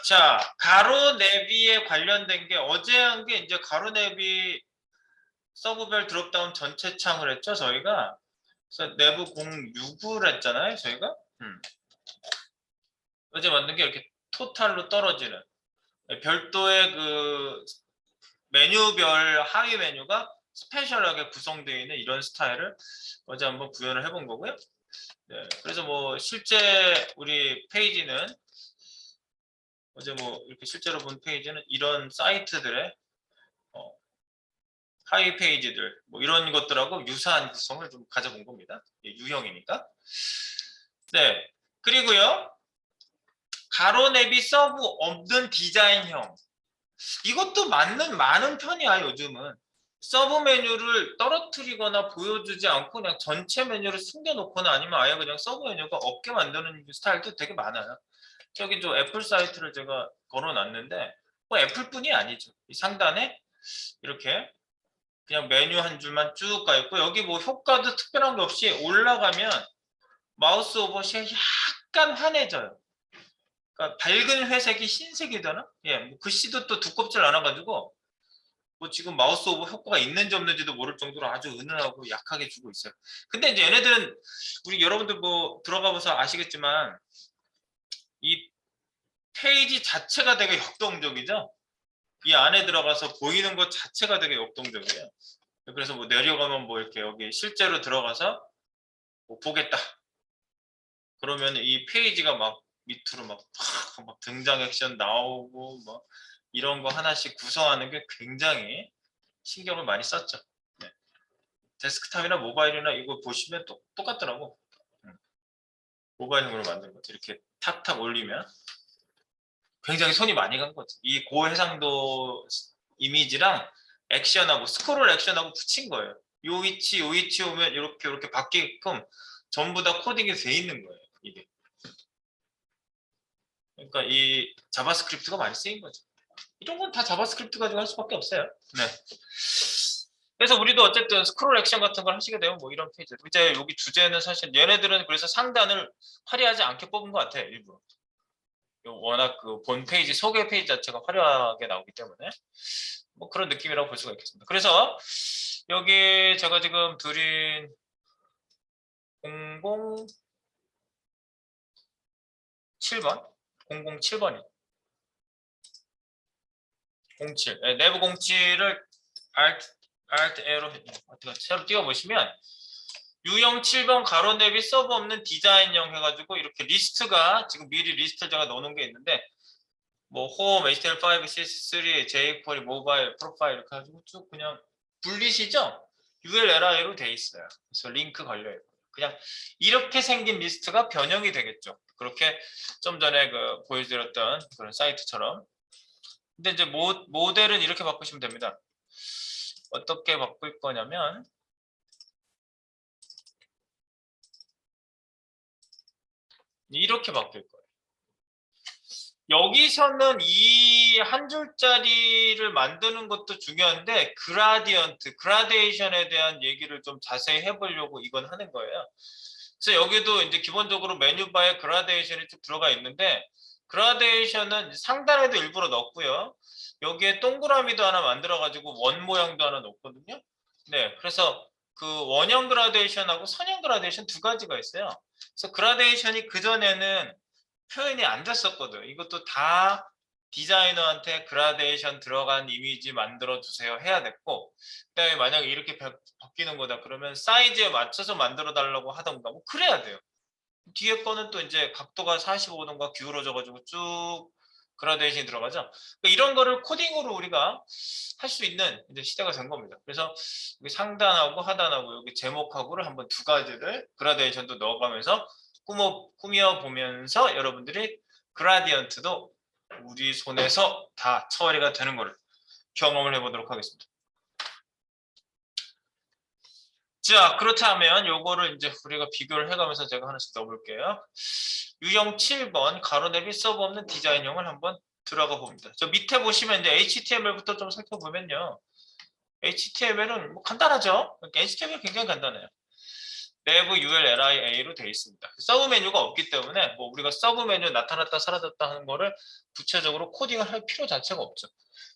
자, 가로 내비에 관련된 게 어제 한 게 이제 가로 내비 서브별 드롭다운 전체 창을 했죠, 저희가. 그래서 내부 06을 했잖아요, 저희가. 어제 만든 게 이렇게 토탈로 떨어지는 별도의 그 메뉴별 하위 메뉴가 스페셜하게 구성되어 있는 이런 스타일을 어제 한번 구현을 해본 거고요. 네, 그래서 뭐 실제 우리 페이지는 어제 뭐 이렇게 실제로 본 페이지는 이런 사이트들의 하위 페이지들 뭐 이런 것들하고 유사한 구성을 좀 가져본 겁니다. 유형이니까. 네, 그리고요 가로 내비 서브 없는 디자인형 이것도 많은 편이야 요즘은. 서브 메뉴를 떨어뜨리거나 보여주지 않고 그냥 전체 메뉴를 숨겨놓거나 아니면 아예 그냥 서브 메뉴가 없게 만드는 스타일도 되게 많아요. 저기 저 애플 사이트를 제가 걸어놨는데 뭐 애플뿐이 아니죠. 이 상단에 이렇게 그냥 메뉴 한 줄만 쭉 가 있고 여기 뭐 효과도 특별한 게 없이 올라가면 마우스 오버시 약간 환해져요. 그러니까 밝은 회색이 흰색이 되나? 예, 뭐 글씨도 또 두껍질 않아가지고 뭐 지금 마우스 오버 효과가 있는지 없는지도 모를 정도로 아주 은은하고 약하게 주고 있어요. 근데 이제 얘네들은 우리 여러분들 뭐 들어가 봐서 아시겠지만 이 페이지 자체가 되게 역동적이죠. 이 안에 들어가서 보이는 것 자체가 되게 역동적이에요. 그래서 뭐 내려가면 뭐 이렇게 여기 실제로 들어가서 뭐 보겠다. 그러면 이 페이지가 막 밑으로 막 등장 액션 나오고 뭐 이런 거 하나씩 구성하는 게 굉장히 신경을 많이 썼죠. 네. 데스크탑이나 모바일이나 이거 보시면 똑같더라고. 모바일형으로 만든 거죠. 이렇게 탁탁 올리면 굉장히 손이 많이 간 거죠. 이 고해상도 이미지랑 액션하고 스크롤 액션하고 붙인 거예요. 요 위치 오면 이렇게 바뀌게끔 전부 다 코딩이 돼 있는 거예요. 이게. 그러니까 이 자바스크립트가 많이 쓰인 거죠. 이런 건 다 자바스크립트 가지고 할 수밖에 없어요. 네. 그래서 우리도 어쨌든 스크롤 액션 같은 걸 하시게 되면 뭐 이런 페이지. 이제 여기 주제는 사실 얘네들은 그래서 상단을 화려하지 않게 뽑은 것 같아요. 일부러. 워낙 그 본 페이지 소개 페이지 자체가 화려하게 나오기 때문에 뭐 그런 느낌이라고 볼 수가 있겠습니다. 그래서 여기 제가 지금 드린 007번 007번이 07 네, 내부 07을 Alt A로 새로 띄워보시면 유형 7번 가로 내비 서브 없는 디자인형 해가지고 이렇게 리스트가 지금 미리 리스트를 제가 넣어놓은 게 있는데 뭐 홈, HTML5, CSS3, jQuery, 모바일, 프로파일 이렇게 해가지고 쭉 그냥 분리시죠? ULLI로 돼 있어요. 그래서 링크 걸려 있고 그냥 이렇게 생긴 리스트가 변형이 되겠죠. 그렇게 좀 전에 그 보여드렸던 그런 사이트처럼. 근데 이제 모델은 이렇게 바꾸시면 됩니다. 어떻게 바꿀 거냐면 이렇게 바뀔 거예요. 여기서는 이 한 줄짜리를 만드는 것도 중요한데 그라데이션에 대한 얘기를 좀 자세히 해보려고 이건 하는 거예요. 그래서 여기도 이제 기본적으로 메뉴바에 그라데이션이 쭉 들어가 있는데 그라데이션은 상단에도 일부러 넣었고요. 여기에 동그라미도 하나 만들어가지고 원 모양도 하나 넣었거든요. 네, 그래서 그 원형 그라데이션하고 선형 그라데이션 두 가지가 있어요. 그래서 그라데이션이 그전에는 표현이 안 됐었거든. 이것도 다 디자이너한테 그라데이션 들어간 이미지 만들어 주세요 해야 됐고, 그다음에 만약에 이렇게 바뀌는 거다 그러면 사이즈에 맞춰서 만들어 달라고 하던가 뭐 그래야 돼요. 뒤에 거는 또 이제 각도가 45도인가 기울어져 가지고 쭉 그라데이션이 들어가죠. 그러니까 이런 거를 코딩으로 우리가 할 수 있는 이제 시대가 된 겁니다. 그래서 여기 상단하고 하단하고 여기 제목하고를 한번 두 가지를 그라데이션도 넣어가면서 꾸며 보면서 여러분들이 그라디언트도 우리 손에서 다 처리가 되는 거를 경험을 해보도록 하겠습니다. 자, 그렇다면 요거를 이제 우리가 비교를 해가면서 제가 하나씩 넣어볼게요. 유형 7번 가로 내비 서브 없는 디자인형을 한번 들어가 봅니다. 저 밑에 보시면 이제 HTML부터 좀 살펴보면요. HTML은 뭐 간단하죠? HTML 굉장히 간단해요. nev ulria로 되어 있습니다. 서브 메뉴가 없기 때문에 뭐 우리가 서브 메뉴 나타났다 사라졌다 하는 거를 구체적으로 코딩을 할 필요 자체가 없죠.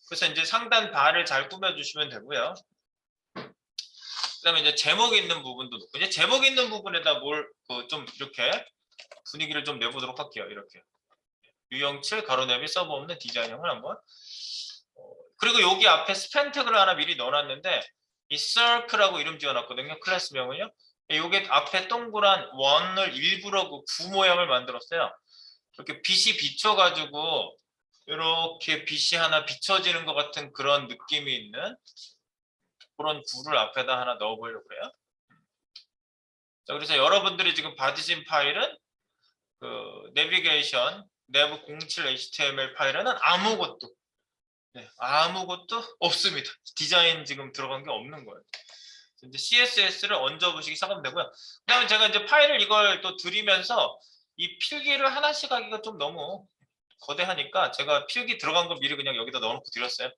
그래서 이제 상단 바를 잘 꾸며주시면 되고요. 그다음에 이제 제목 있는 부분도 놓고 이제 제목 있는 부분에다 뭘 좀 이렇게 분위기를 좀 내보도록 할게요. 이렇게 유형7 가로내비 서브 없는 디자인형을 한번 그리고 여기 앞에 스팸 태그를 하나 미리 넣어놨는데 이 circle라고 이름 지어놨거든요. 클래스명을요. 요게 앞에 동그란 원을 일부러 그 구 모양을 만들었어요. 이렇게 빛이 비춰가지고 이렇게 빛이 하나 비춰지는 것 같은 그런 느낌이 있는 그런 구를 앞에다 하나 넣어보려고 해요. 자, 그래서 여러분들이 지금 받으신 파일은 그 내비게이션 nev 07 html 파일에는 아무것도 없습니다. 디자인 지금 들어간 게 없는 거예요. 이제 CSS를 얹어보시기 시작하면 되고요. 그다음에 제가 이제 파일을 이걸 또 드리면서 이 필기를 하나씩 하기가 좀 너무 거대하니까 제가 필기 들어간 거 미리 그냥 여기다 넣어놓고 드렸어요.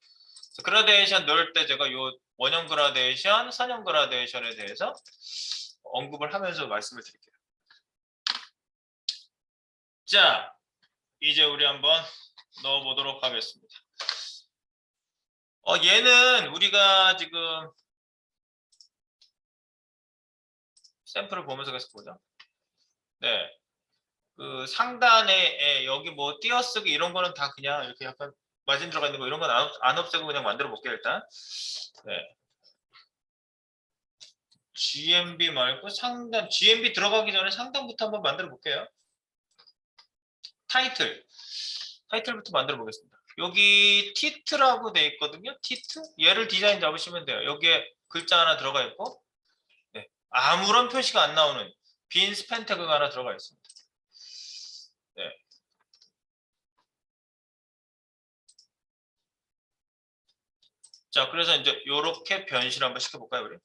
그라데이션 넣을 때 제가 요 원형 그라데이션, 선형 그라데이션에 대해서 언급을 하면서 말씀을 드릴게요. 자, 이제 우리 한번 넣어보도록 하겠습니다. 얘는 우리가 지금 샘플을 보면서 계속 보죠. 네. 그 상단에 여기 뭐 띄어쓰기 이런 거는 다 그냥 이렇게 약간 마진 들어가 있는 거 이런 건 안 없애고 그냥 만들어 볼게요, 일단. 네. GMB 말고 상단, GMB 들어가기 전에 상단부터 한번 만들어 볼게요. 타이틀부터 만들어 보겠습니다. 여기 티트라고 돼 있거든요. 티트? 얘를 디자인 잡으시면 돼요. 여기에 글자 하나 들어가 있고 네. 아무런 표시가 안 나오는 빈 스팸 태그가 하나 들어가 있습니다. 네. 자, 그래서 이제 이렇게 변신 한번 시켜볼까요, 우리?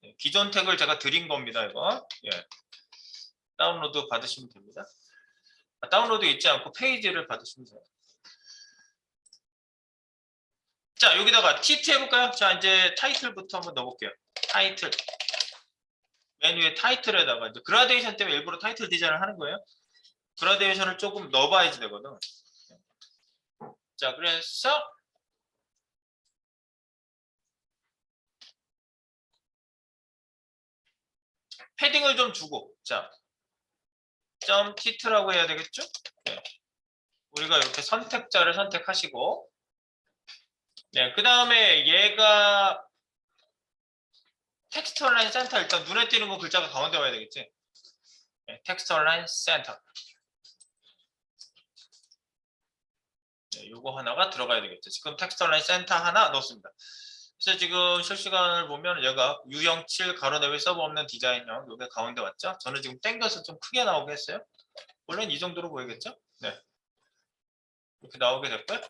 네. 기존 태그를 제가 드린 겁니다, 이거. 예. 다운로드 받으시면 됩니다. 다운로드 있지 않고 페이지를 받으시면 돼요. 자, 여기다가 티트 해볼까요? 자, 이제 타이틀부터 한번 넣어볼게요. 타이틀. 메뉴의 타이틀에다가 이제 그라데이션 때문에 일부러 타이틀 디자인을 하는 거예요. 그라데이션을 조금 넣어봐야지 되거든. 자, 그래서 패딩을 좀 주고, 자, 점 티트라고 해야 되겠죠? 네. 우리가 이렇게 선택자를 선택하시고, 네, 그 다음에 얘가 텍스트 온라인 센터 일단 눈에 띄는 거 글자가 가운데 와야 되겠지? 네, 텍스트 온라인 센터. 네, 요거 하나가 들어가야 되겠죠. 지금 텍스트 온라인 센터 하나 넣었습니다. 그래서 지금 실시간을 보면 얘가 유형 7 가로내비 서버 없는 디자인형 요게 가운데 왔죠? 저는 지금 땡겨서 좀 크게 나오게 했어요. 원래는 이 정도로 보이겠죠? 네. 이렇게 나오게 됐고요.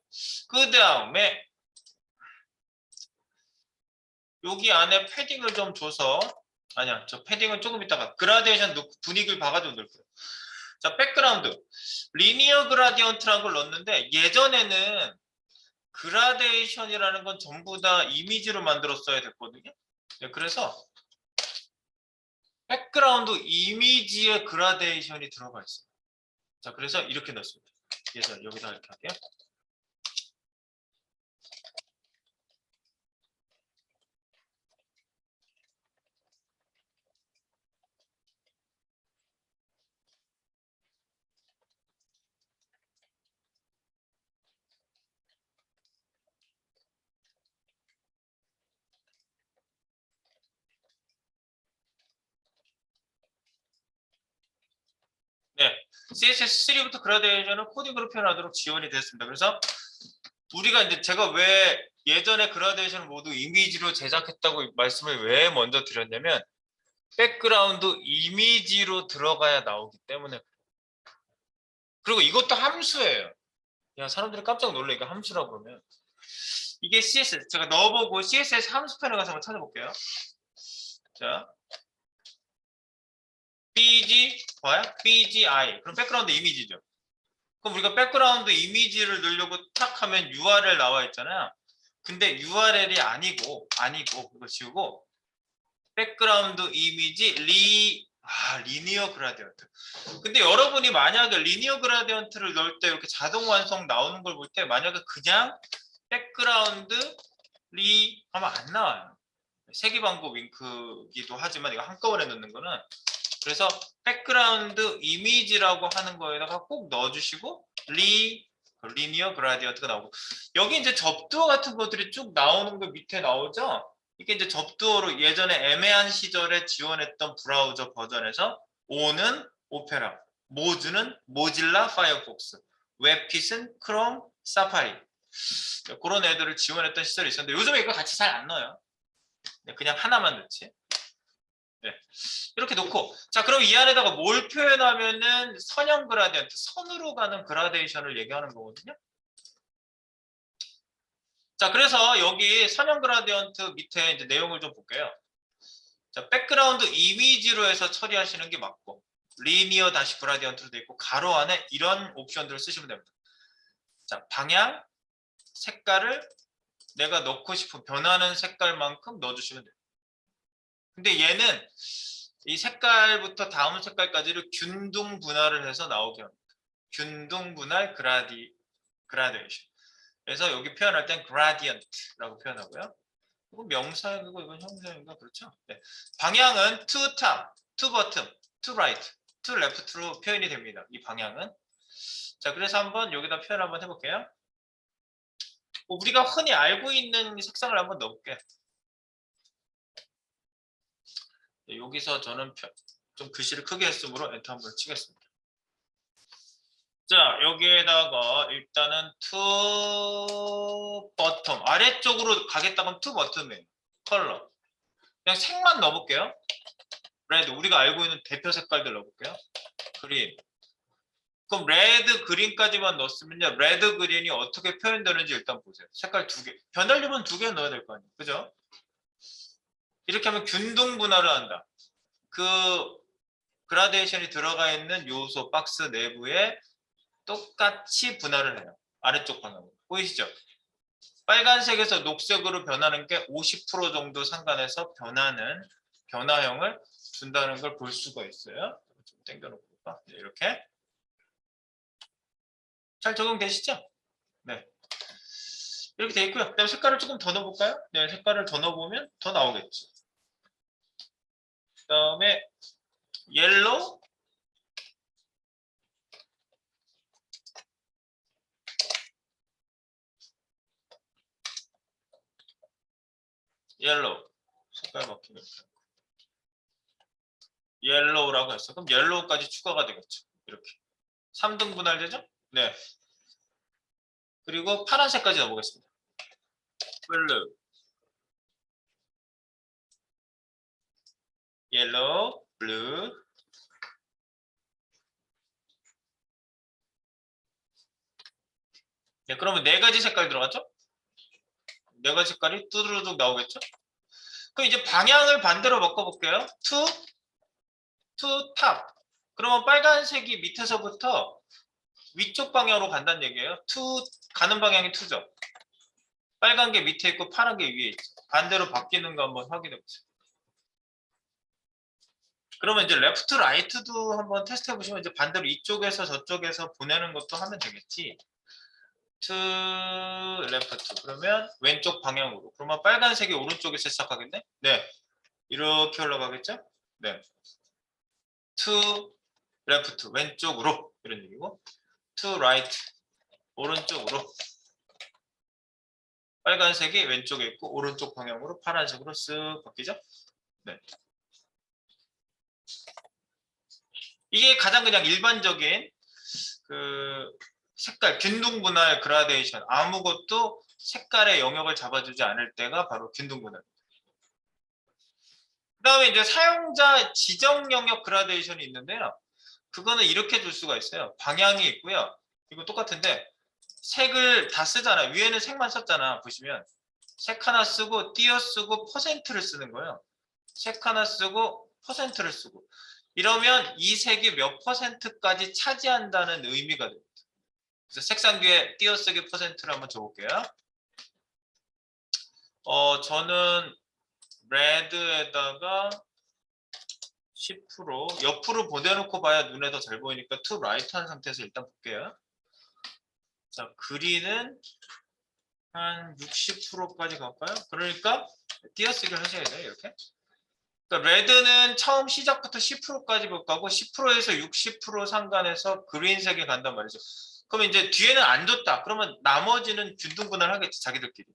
그 다음에 여기 안에 패딩을 좀 줘서 아니야, 저 패딩은 조금 이따가 그라데이션 분위기를 봐가지고 넣을 거예요. 자, 백그라운드 리니어 그라디언트라는 걸 넣었는데 예전에는 그라데이션이라는 건 전부 다 이미지로 만들었어야 됐거든요. 네, 그래서 백그라운드 이미지에 그라데이션이 들어가 있어요. 자, 그래서 이렇게 넣습니다. 그래서 여기다 이렇게 할게요. 네, CSS3부터 그라데이션은 코딩으로 표현하도록 지원이 됐습니다. 그래서 우리가 이제 제가 왜 예전에 그라데이션을 모두 이미지로 제작했다고 말씀을 왜 먼저 드렸냐면 백그라운드 이미지로 들어가야 나오기 때문에 그리고 이것도 함수예요. 야, 사람들이 깜짝 놀래. 이거 함수라고 그러면 이게 CSS 제가 넣어보고 CSS 함수 패널 가서 한번 찾아볼게요. 자, BG 봐요? BGI 그럼 백그라운드 이미지죠. 그럼 우리가 백그라운드 이미지를 넣으려고 탁 하면 URL 나와 있잖아요. 근데 URL이 아니고 이거 지우고 백그라운드 이미지 리니어 그라디언트. 근데 여러분이 만약에 리니어 그라디언트를 넣을 때 이렇게 자동 완성 나오는 걸 볼 때 만약에 그냥 백그라운드 리 하면 안 나와요. 세기반고 윙크기도 하지만 이거 한꺼번에 넣는 거는 그래서 백그라운드 이미지라고 하는 거에다가 꼭 넣어주시고 리니어 그라디언트가 나오고 여기 이제 접두어 같은 것들이 쭉 나오는 거 밑에 나오죠. 이게 이제 접두어로 예전에 애매한 시절에 지원했던 브라우저 버전에서 O는 오페라, 모즈는 모질라 파이어폭스, 웹킷은 크롬, 사파리 그런 애들을 지원했던 시절이 있었는데 요즘에 이거 같이 잘 안 넣어요. 그냥 하나만 넣지. 네. 이렇게 놓고 자 그럼 이 안에다가 뭘 표현하면은 선형 그라디언트 선으로 가는 그라데이션을 얘기하는 거거든요. 자 그래서 여기 선형 그라디언트 밑에 이제 내용을 좀 볼게요. 자 백그라운드 이미지로 해서 처리하시는 게 맞고 리니어 다시 그라디언트로 되어 있고 가로 안에 이런 옵션들을 쓰시면 됩니다. 자 방향 색깔을 내가 넣고 싶은 변하는 색깔만큼 넣어주시면 돼요. 근데 얘는 이 색깔부터 다음 색깔까지를 균등 분할을 해서 나오게 합니다. 균등 분할 그라데이션. 그래서 여기 표현할 땐 gradient라고 표현하고요. 이거 명사이고 이건 형사인가 그렇죠? 네. 방향은 to top, to bottom, to right, to left로 표현이 됩니다. 이 방향은. 자, 그래서 한번 여기다 표현 한번 해볼게요. 우리가 흔히 알고 있는 색상을 한번 넣어볼게요. 네, 여기서 저는 좀 글씨를 크게 했으므로 엔터 한번 치겠습니다. 자 여기에다가 일단은 to bottom 아래쪽으로 가겠다고 하면 to bottom이에요. 컬러 그냥 색만 넣어볼게요. 레드 우리가 알고 있는 대표 색깔들 넣어볼게요. 그린 그럼 레드 그린까지만 넣었으면요 레드 그린이 어떻게 표현되는지 일단 보세요. 색깔 두개 변달림은 두 개 넣어야 될 거 아니에요. 그죠? 이렇게 하면 균등 분할을 한다. 그 그라데이션이 들어가 있는 요소 박스 내부에 똑같이 분할을 해요. 아래쪽 방향으로 보이시죠? 빨간색에서 녹색으로 변하는 게 50% 정도 상관해서 변하는 변화형을 준다는 걸 볼 수가 있어요. 좀 당겨놓고 볼까? 네, 이렇게 잘 적용되시죠? 네, 이렇게 돼 있고요. 그다음 색깔을 조금 더 넣어볼까요? 네, 색깔을 더 넣어보면 더 나오겠죠. 그다음에 옐로우, 옐로우 색깔 바뀌면 옐로우라고 했어. 그럼 옐로우까지 추가가 되겠죠. 이렇게 3등 분할되죠? 네. 그리고 파란색까지 넣어보겠습니다. 블루, 옐로우, 블루. 네, 그러면 네 가지 색깔 들어갔죠? 네 가지 색깔이 뚜드러득 나오겠죠? 그럼 이제 방향을 반대로 바꿔볼게요. to top. 그러면 빨간색이 밑에서부터 위쪽 방향으로 간다는 얘기예요. to 가는 방향이 to죠. 빨간 게 밑에 있고 파란 게 위에 있죠. 반대로 바뀌는 거 한번 확인해 보세요. 그러면 이제 레프트 라이트도 한번 테스트 해보시면 이제 반대로 이쪽에서 저쪽에서 보내는 것도 하면 되겠지. to left 그러면 왼쪽 방향으로. 그러면 빨간색이 오른쪽에서 시작하겠네. 네, 이렇게 올라가겠죠. 네, to left 왼쪽으로 이런 얘기고, to right 오른쪽으로. 빨간색이 왼쪽에 있고 오른쪽 방향으로 파란색으로 쓱 바뀌죠. 네. 이게 가장 그냥 일반적인 그 색깔 균등 분할 그라데이션 아무것도 색깔의 영역을 잡아주지 않을 때가 바로 균등 분할. 그 다음에 이제 사용자 지정 영역 그라데이션이 있는데요. 그거는 이렇게 줄 수가 있어요. 방향이 있고요. 이거 똑같은데 색을 다 쓰잖아요. 위에는 색만 썼잖아. 보시면 색 하나 쓰고 띄어쓰고 퍼센트를 쓰는 거예요. 색 하나 쓰고 퍼센트를 쓰고 이러면 이 색이 몇 퍼센트까지 차지한다는 의미가 됩니다. 그래서 색상 뒤에 띄어쓰기 퍼센트를 한번 줘볼게요. 저는 레드에다가 10% 옆으로 보내놓고 봐야 눈에 더 잘 보이니까 to right 한 상태에서 일단 볼게요. 자, 그린은 한 60%까지 갈까요? 그러니까 띄어쓰기를 하셔야 돼요. 이렇게. 그러니까 레드는 처음 시작부터 10%까지 볼 거고 10%에서 60% 상관해서 그린색에 간단 말이죠. 그럼 이제 뒤에는 안 줬다. 그러면 나머지는 균등분할 하겠지. 자기들끼리.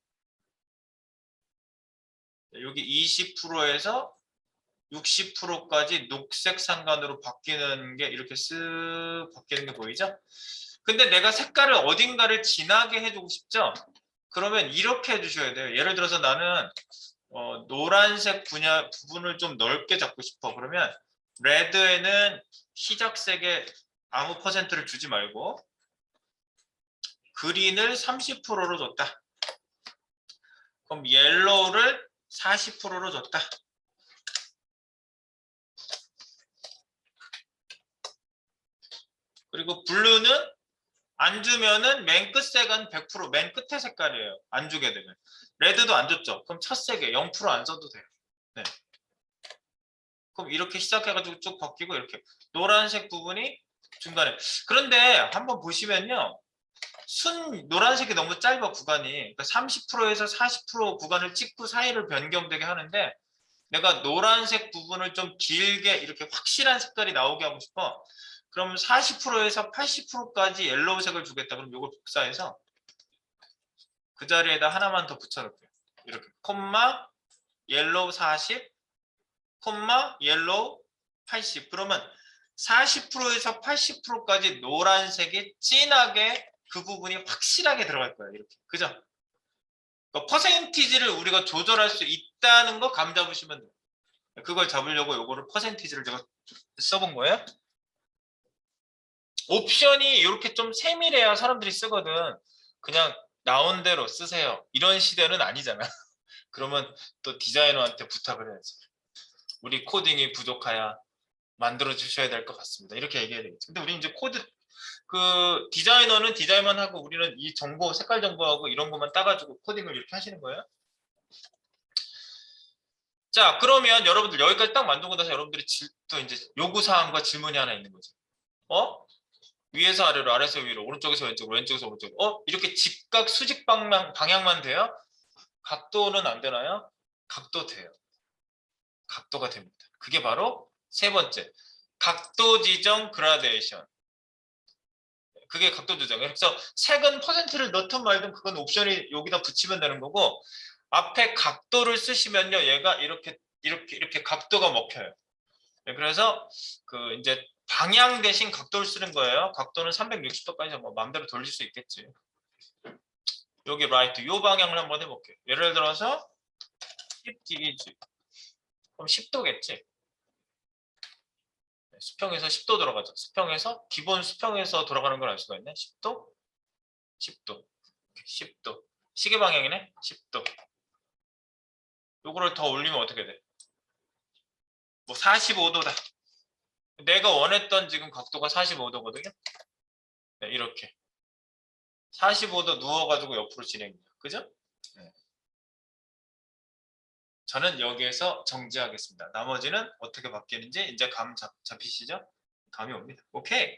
여기 20%에서 60%까지 녹색 상관으로 바뀌는 게 이렇게 쓱 바뀌는 게 보이죠? 근데 내가 색깔을 어딘가를 진하게 해주고 싶죠? 그러면 이렇게 해주셔야 돼요. 예를 들어서 나는 노란색 부분을 좀 넓게 잡고 싶어. 그러면 레드에는 시작색에 아무 퍼센트를 주지 말고 그린을 30%로 줬다. 그럼 옐로우를 40%로 줬다. 그리고 블루는 안 주면은 맨 끝색은 100%, 맨 끝에 색깔이에요. 안 주게 되면. 레드도 안 줬죠. 그럼 첫 색에 0%안 써도 돼요. 네. 그럼 이렇게 시작해가지고 쭉 바뀌고 이렇게 노란색 부분이 중간에. 그런데 한번 보시면요. 노란색이 너무 짧아 구간이. 그러니까 30%에서 40% 구간을 찍고 사이를 변경되게 하는데 내가 노란색 부분을 좀 길게 이렇게 확실한 색깔이 나오게 하고 싶어. 그럼 40%에서 80%까지 옐로우색을 주겠다. 그럼 이걸 복사해서 그 자리에다 하나만 더 붙여놓을게요. 이렇게 콤마 옐로우 40 콤마 옐로우 80. 그러면 40%에서 80%까지 노란색이 진하게 그 부분이 확실하게 들어갈 거예요. 이렇게. 그죠? 그러니까 퍼센티지를 우리가 조절할 수 있다는 거 감 잡으시면 돼요. 그걸 잡으려고 요거를 퍼센티지를 제가 써본 거예요. 옵션이 이렇게 좀 세밀해야 사람들이 쓰거든. 그냥 나온 대로 쓰세요. 이런 시대는 아니잖아. 그러면 또 디자이너한테 부탁을 해야지. 우리 코딩이 부족하야 만들어 주셔야 될 것 같습니다. 이렇게 얘기해야 되겠죠. 근데 우리 이제 코드 그 디자이너는 디자인만 하고 우리는 이 정보, 색깔 정보하고 이런 것만 따가지고 코딩을 이렇게 하시는 거예요. 자, 그러면 여러분들 여기까지 딱 만들고 나서 여러분들이 또 이제 요구사항과 질문이 하나 있는 거죠. 위에서 아래로, 아래에서 위로, 오른쪽에서 왼쪽으로, 왼쪽에서 오른쪽으로. 이렇게 직각 수직 방향만 돼요? 각도는 안 되나요? 각도 돼요. 각도가 됩니다. 그게 바로 세 번째. 각도 지정 그라데이션. 그게 각도 조정이에요. 그래서 색은 퍼센트를 넣든 말든 그건 옵션이 여기다 붙이면 되는 거고 앞에 각도를 쓰시면요. 얘가 이렇게 각도가 먹혀요. 네, 그래서 그 이제 방향 대신 각도를 쓰는 거예요. 각도는 360도까지 뭐 마음대로 돌릴 수 있겠지. 여기 right 요 방향을 한번 해볼게요. 예를 들어서 10dg 그럼 10도겠지. 수평에서 10도 들어가죠. 수평에서 기본 수평에서 돌아가는 걸 알 수가 있네. 10도, 10도, 10도. 시계 방향이네. 10도. 요거를 더 올리면 어떻게 돼? 뭐 45도다. 내가 원했던 지금 각도가 45도거든요. 네, 이렇게 45도 누워가지고 옆으로 진행해요. 그죠? 네. 저는 여기에서 정지하겠습니다. 나머지는 어떻게 바뀌는지 이제 감 잡히시죠? 감이 옵니다. 오케이.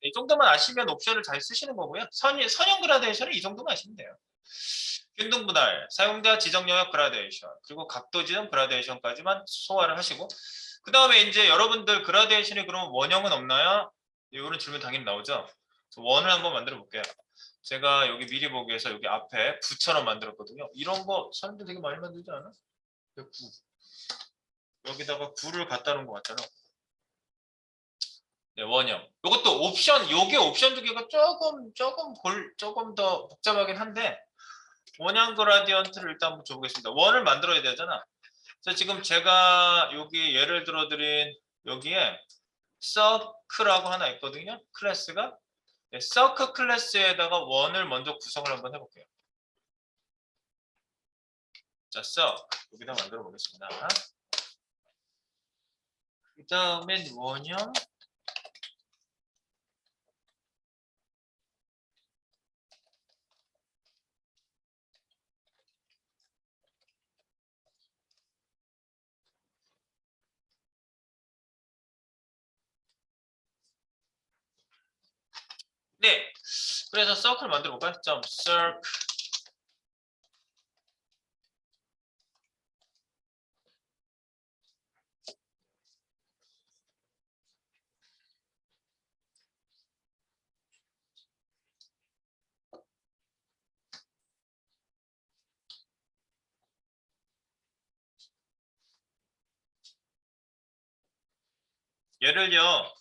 이 정도만 아시면 옵션을 잘 쓰시는 거고요. 선형 그라데이션은 이 정도만 아시면 돼요. 균등 분할, 사용자 지정 영역 그라데이션, 그리고 각도 지정 그라데이션까지만 소화를 하시고 그 다음에 이제 여러분들 그라데이션이 그러면 원형은 없나요? 이런 질문 당연히 나오죠. 원을 한번 만들어 볼게요. 제가 여기 미리 보기 위해서 여기 앞에 구처럼 만들었거든요. 이런 거 사람들 되게 많이 만들지 않아? 9. 여기다가 9를 갖다 놓은 것 같잖아. 네, 원형. 이것도 옵션, 요게 옵션 주기가 조금 더 복잡하긴 한데 원형 그라디언트를 일단 한번 줘보겠습니다. 원을 만들어야 되잖아. 그래서 지금 제가 여기 예를 들어 드린 여기에 서크라고 하나 있거든요. 클래스가. 네, 서크 클래스에다가 원을 먼저 구성을 한번 해볼게요. 자, 서크 여기다 만들어 보겠습니다. 그 다음엔 원형 네. 그래서 서클 만들어 볼까요? 점 circle. 얘를요.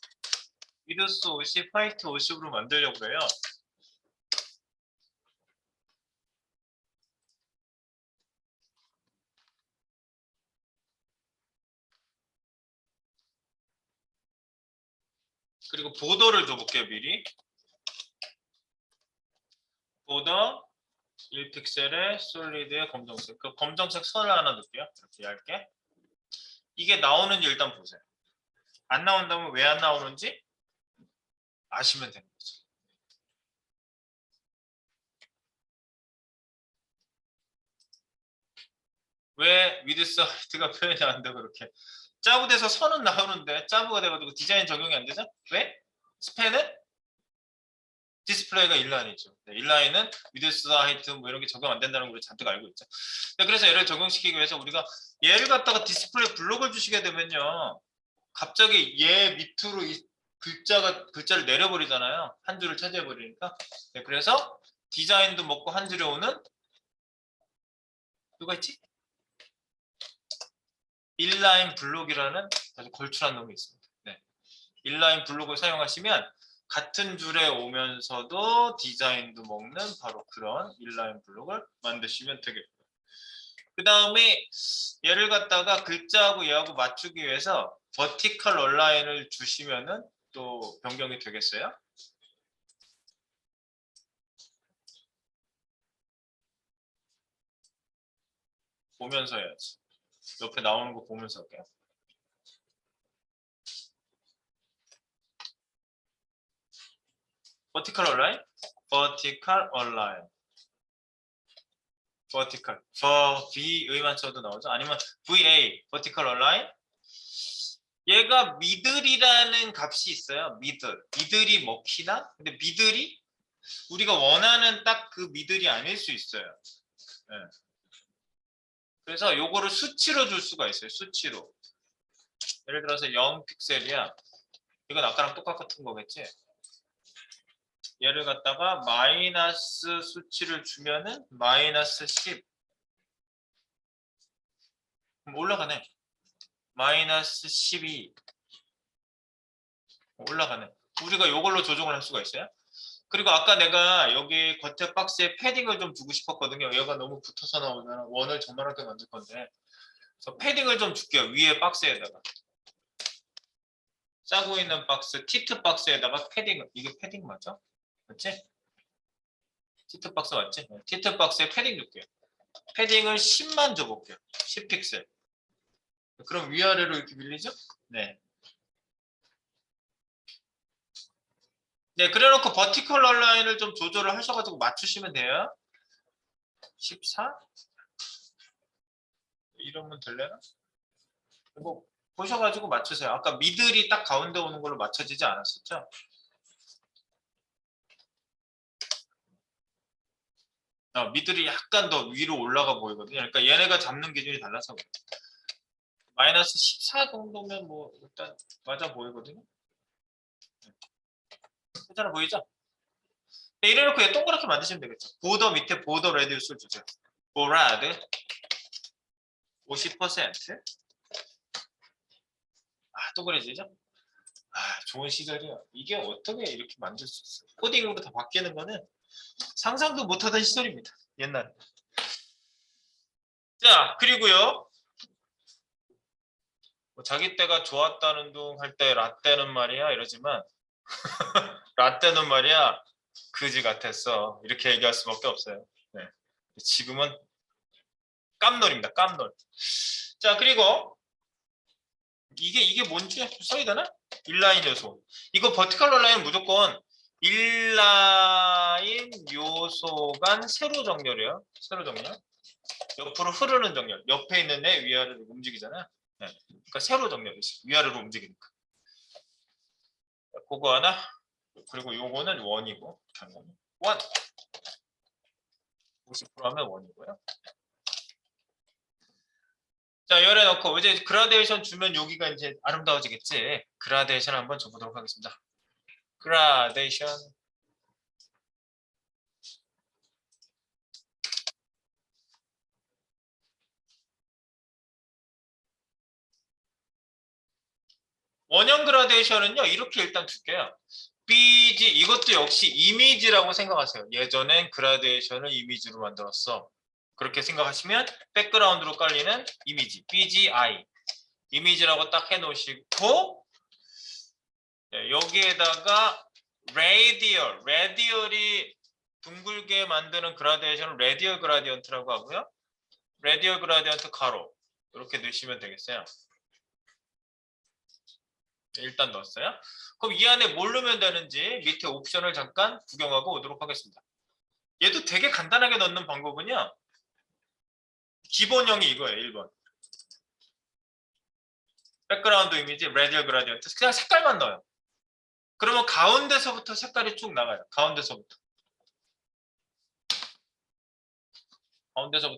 위드스 50, 화이트 50으로 만들려고 그래요. 그리고 보더를 줘볼게요, 미리. 보더 1픽셀에 솔리드에 검정색. 그 검정색 선을 하나 넣을게요. 이렇게 얇게. 이게 나오는지 일단 보세요. 안 나온다면 왜 안 나오는지 아시면 되는 거죠. 왜 위드스 하이트가 표현이 안 돼, 그렇게. 짜부돼서 선은 나오는데 짜부가 돼가지고 디자인 적용이 안 되죠? 왜? 스팬은 디스플레이가 인라인이죠. 네, 인라인은 위드스 하이트 뭐 이런 게 적용 안 된다는 걸 잔뜩 알고 있죠. 네, 그래서 얘를 적용시키기 위해서 우리가 얘를 갖다가 디스플레이 블록을 주시게 되면요. 갑자기 얘 밑으로 이 글자를 내려버리잖아요. 한 줄을 차지해버리니까. 네, 그래서 디자인도 먹고 한 줄에 오는 누가 있지? 인라인 블록이라는 아주 걸출한 놈이 있습니다. 네. 인라인 블록을 사용하시면 같은 줄에 오면서도 디자인도 먹는 바로 그런 인라인 블록을 만드시면 되겠고요. 그 다음에 얘를 갖다가 글자하고 얘하고 맞추기 위해서 버티컬 얼라인을 주시면은 또 변경이 되겠어요? 보면서 해야지. 옆에 나오는 거 보면서 할게요. 버티컬 얼라인? 버티컬 얼라인. 버티컬. VA만 쳐도 나오죠? 아니면 VA, 버티컬 얼라인? 얘가 미들이라는 값이 있어요. 미들이 먹히나? 근데 미들이 우리가 원하는 딱 그 미들이 아닐 수 있어요. 네. 그래서 요거를 수치로 줄 수가 있어요. 수치로. 예를 들어서 0픽셀이야. 이건 아까랑 똑같은 거겠지? 얘를 갖다가 마이너스 수치를 주면은 마이너스 10. 그럼 올라가네. 마이너스 12. 올라가네. 우리가 요걸로 조정을 할 수가 있어요. 그리고 아까 내가 여기 겉에 박스에 패딩을 좀 주고 싶었거든요. 얘가 너무 붙어서 나오면 원을 정말하게 만들 건데. 그래서 패딩을 좀 줄게요. 위에 박스에다가. 짜고 있는 박스, 티트 박스에다가 패딩을. 이게 패딩 맞아? 맞지? 티트 박스 맞지? 티트 박스에 패딩 줄게요. 패딩을 10만 줘볼게요. 10픽셀. 그럼 위아래로 이렇게 밀리죠? 네. 네, 그래놓고 버티컬 얼라인을 좀 조절을 하셔가지고 맞추시면 돼요. 14? 이러면 될래나? 뭐 보셔가지고 맞추세요. 아까 미들이 딱 가운데 오는 걸로 맞춰지지 않았었죠? 미들이 약간 더 위로 올라가 보이거든요. 그러니까 얘네가 잡는 기준이 달라서 그래요. 마이너스 14 정도면 뭐 일단 맞아 보이거든요. 괜찮아 보이죠? 네, 이래놓고 얘 동그랗게 만드시면 되겠죠. 보더 밑에 보더 레디우스를 주세요. 보라드 50%. 동그래지죠? 좋은 시절이야. 이게 어떻게 이렇게 만들 수 있어요? 코딩으로 다 바뀌는 거는 상상도 못하던 시절입니다. 옛날에. 자, 그리고요. 뭐 자기 때가 좋았다는 둥 할 때 라떼는 말이야 이러지만 라떼는 말이야 그지 같았어. 이렇게 얘기할 수밖에 없어요. 네. 지금은 깜놀입니다. 깜놀. 자, 그리고 이게 뭔지 써야 되나? 인라인 요소. 이거 버티컬 얼라인 무조건 인라인 요소 간 세로 정렬이에요. 세로 정렬. 옆으로 흐르는 정렬. 옆에 있는 애 위아래로 움직이잖아요. 네. 그러니까 세로 정렬이지. 위아래로 움직이니까. 그거 하나. 그리고 요거는 원이고 결국은 원. 50% 하면 원이고요. 자, 열어놓고 이제 그라데이션 주면 여기가 이제 아름다워지겠지. 그라데이션 한번 줘보도록 하겠습니다. 그라데이션. 원형 그라데이션은요, 이렇게 일단 줄게요. BG, 이것도 역시 이미지라고 생각하세요. 예전엔 그라데이션을 이미지로 만들었어. 그렇게 생각하시면 백그라운드로 깔리는 이미지, BGI. 이미지라고 딱 해놓으시고, 여기에다가 레디얼이 둥글게 만드는 그라데이션을 레디얼 그라디언트라고 하고요. 레디얼 그라디언트 가로. 이렇게 넣으시면 되겠어요. 일단 넣었어요. 그럼 이 안에 뭘 넣으면 되는지 밑에 옵션을 잠깐 구경하고 오도록 하겠습니다. 얘도 되게 간단하게 넣는 방법은요. 기본형이 이거예요. 1번. 백그라운드 이미지, 레디얼 그라디언트. 그냥 색깔만 넣어요. 그러면 가운데서부터 색깔이 쭉 나가요. 가운데서부터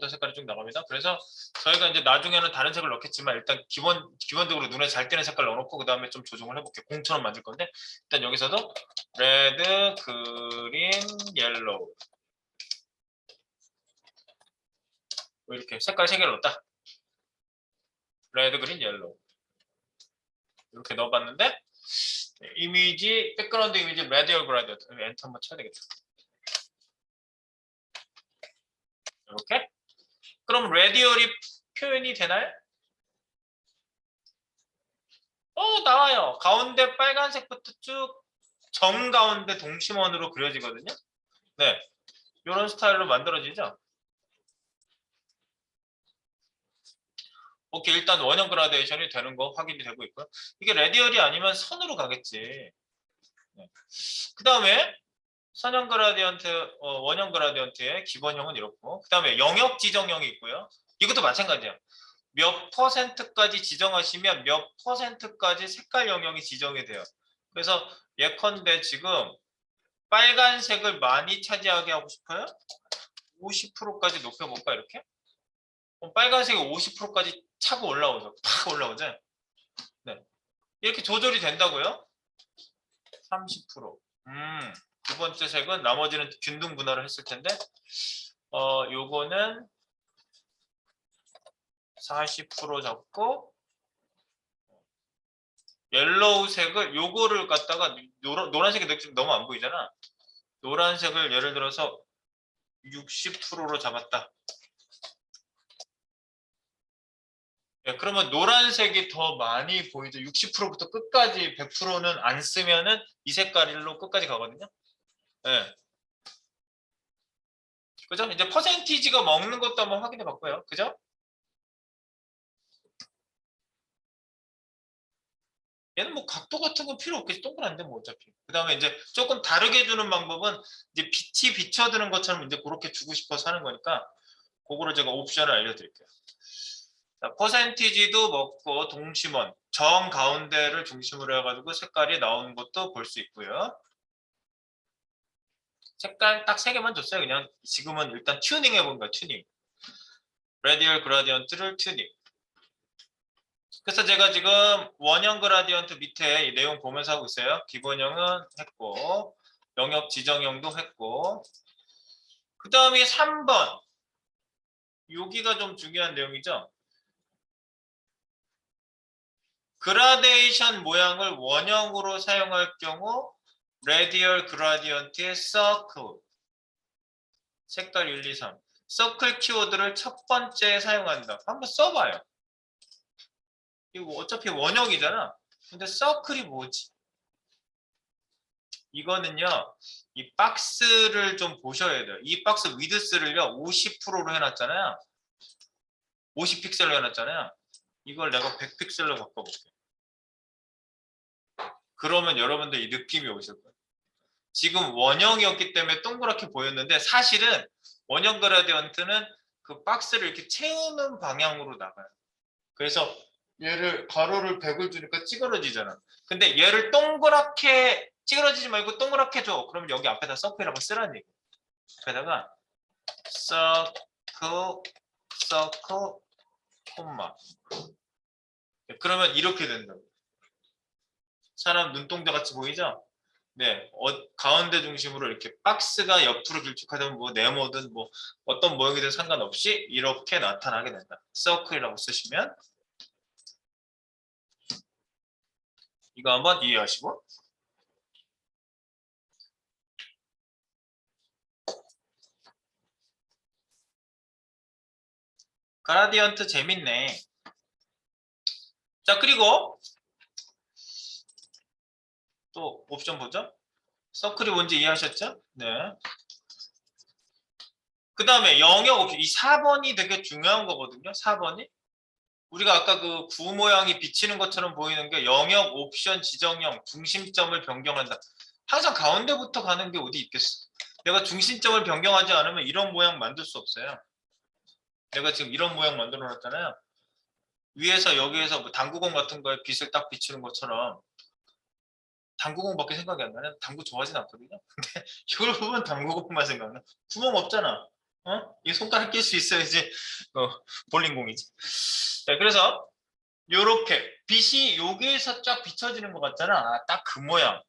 색깔이 쭉 나갑니다. 그래서 저희가 이제 나중에는 다른 색을 넣겠지만 일단 기본적으로 눈에 잘 띄는 색깔 넣어놓고 그 다음에 좀 조정을 해볼게요. 공처럼 만들 건데 일단 여기서도 레드, 그린, 옐로우 이렇게 색깔 3개를 넣었다. 레드, 그린, 옐로우 이렇게 넣어봤는데 이미지, 백그라운드 이미지, 레디얼 그라디언트 엔터 한번 쳐야 되겠다. 이렇게 그럼 레디얼이 표현이 되나요? 나와요. 가운데 빨간색부터 쭉 정가운데 동심원으로 그려지거든요. 네, 이런 스타일로 만들어지죠. 오케이, 일단 원형 그라데이션이 되는 거 확인이 되고 있고요. 이게 레디얼이 아니면 선으로 가겠지. 네. 그 다음에 선형 그라디언트, 원형 그라디언트의 기본형은 이렇고 그 다음에 영역 지정형이 있고요. 이것도 마찬가지예요. 몇 %까지 지정하시면 몇 %까지 색깔 영역이 지정이 돼요. 그래서 예컨대 지금 빨간색을 많이 차지하게 하고 싶어요? 50%까지 높여볼까 이렇게? 빨간색이 50%까지 차고 올라오죠. 팍 올라오죠. 네. 이렇게 조절이 된다고요? 30%. 두 번째 색은 나머지는 균등 분할을 했을 텐데 요거는 40% 잡고 옐로우 색을 요거를 갖다가 노란색이 너무 안 보이잖아. 노란색을 예를 들어서 60%로 잡았다. 네, 그러면 노란색이 더 많이 보이죠. 60%부터 끝까지 100%는 안 쓰면은 이 색깔로 끝까지 가거든요. 네. 그죠? 이제 퍼센티지가 먹는 것도 한번 확인해 봤고요. 그죠? 얘는 뭐 각도 같은 건 필요 없겠지. 동그란데 뭐 어차피. 그 다음에 이제 조금 다르게 주는 방법은 이제 빛이 비춰드는 것처럼 이제 그렇게 주고 싶어서 하는 거니까 그거를 제가 옵션을 알려드릴게요. 자, 퍼센티지도 먹고 동심원, 정 가운데를 중심으로 해가지고 색깔이 나오는 것도 볼 수 있고요. 색깔 딱 3개만 줬어요. 그냥 지금은 일단 튜닝 해본 거야. 튜닝. 레디얼 그라디언트를 튜닝. 그래서 제가 지금 원형 그라디언트 밑에 이 내용 보면서 하고 있어요. 기본형은 했고 영역 지정형도 했고 그 다음에 3번 여기가 좀 중요한 내용이죠. 그라데이션 모양을 원형으로 사용할 경우 레디얼 그라디언트의 서클 색깔 1, 2, 3 서클 키워드를 첫 번째에 사용한다. 한번 써봐요. 이거 어차피 원형이잖아. 근데 서클이 뭐지? 이거는요. 이 박스를 좀 보셔야 돼요. 이 박스 위드스를요. 50%로 해놨잖아요. 50픽셀로 해놨잖아요. 이걸 내가 100픽셀로 바꿔볼게요. 그러면 여러분들 이 느낌이 오실 거예요. 지금 원형이었기 때문에 동그랗게 보였는데 사실은 원형 그라디언트는 그 박스를 이렇게 채우는 방향으로 나가요. 그래서 얘를 가로를 100을 주니까 찌그러지잖아. 근데 얘를 동그랗게 찌그러지지 말고 동그랗게 줘. 그러면 여기 앞에다 서클이라고 쓰라는 얘기. 앞에다가 서클, 콤마. 그러면 이렇게 된다고. 사람 눈동자 같이 보이죠? 네, 가운데 중심으로 이렇게 박스가 옆으로 길쭉하든 뭐 네모든 뭐 어떤 모양이든 상관없이 이렇게 나타나게 된다. 서클이라고 쓰시면 이거 한번 이해하시고. 그라디언트 재밌네. 자, 그리고 또 옵션 보죠. 서클이 뭔지 이해하셨죠? 네. 그 다음에 영역 옵션. 이 4번이 되게 중요한 거거든요. 4번이. 우리가 아까 그 구 모양이 비치는 것처럼 보이는 게 영역 옵션 지정형 중심점을 변경한다. 항상 가운데부터 가는 게 어디 있겠어. 내가 중심점을 변경하지 않으면 이런 모양 만들 수 없어요. 내가 지금 이런 모양 만들어 놨잖아요. 위에서 여기에서 뭐 당구공 같은 거에 빛을 딱 비치는 것처럼 당구공밖에 생각이 안 나요. 당구 좋아하진 않거든요. 근데 이걸 보면 당구공만 생각나. 구멍 없잖아. 이 손가락 낄 수 있어야지 볼링공이지. 자, 그래서 요렇게 빛이 여기에서 쫙 비춰지는 것 같잖아. 딱 그 모양.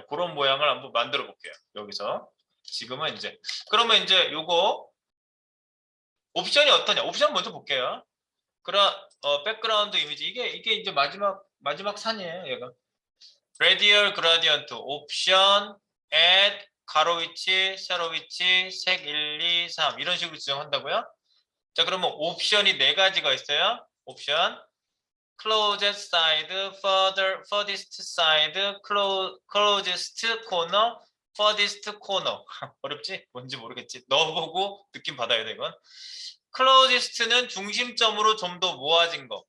그런 모양을 한번 만들어 볼게요. 여기서. 지금은 이제 그러면 이제 요거 옵션이 어떠냐? 옵션 먼저 볼게요. 백그라운드 이미지 이게 이제 마지막 산이에요. 얘가. 레디얼 그라디언트 옵션 add 가로 위치, 세로 위치, 색 1, 2, 3 이런 식으로 지정한다고요? 자, 그러면 옵션이 네 가지가 있어요. 옵션 closest side, furthest side, closest corner, furthest corner. 어렵지? 뭔지 모르겠지. 넣어보고 느낌 받아야 돼, 이건. closest는 중심점으로 좀 더 모아진 거.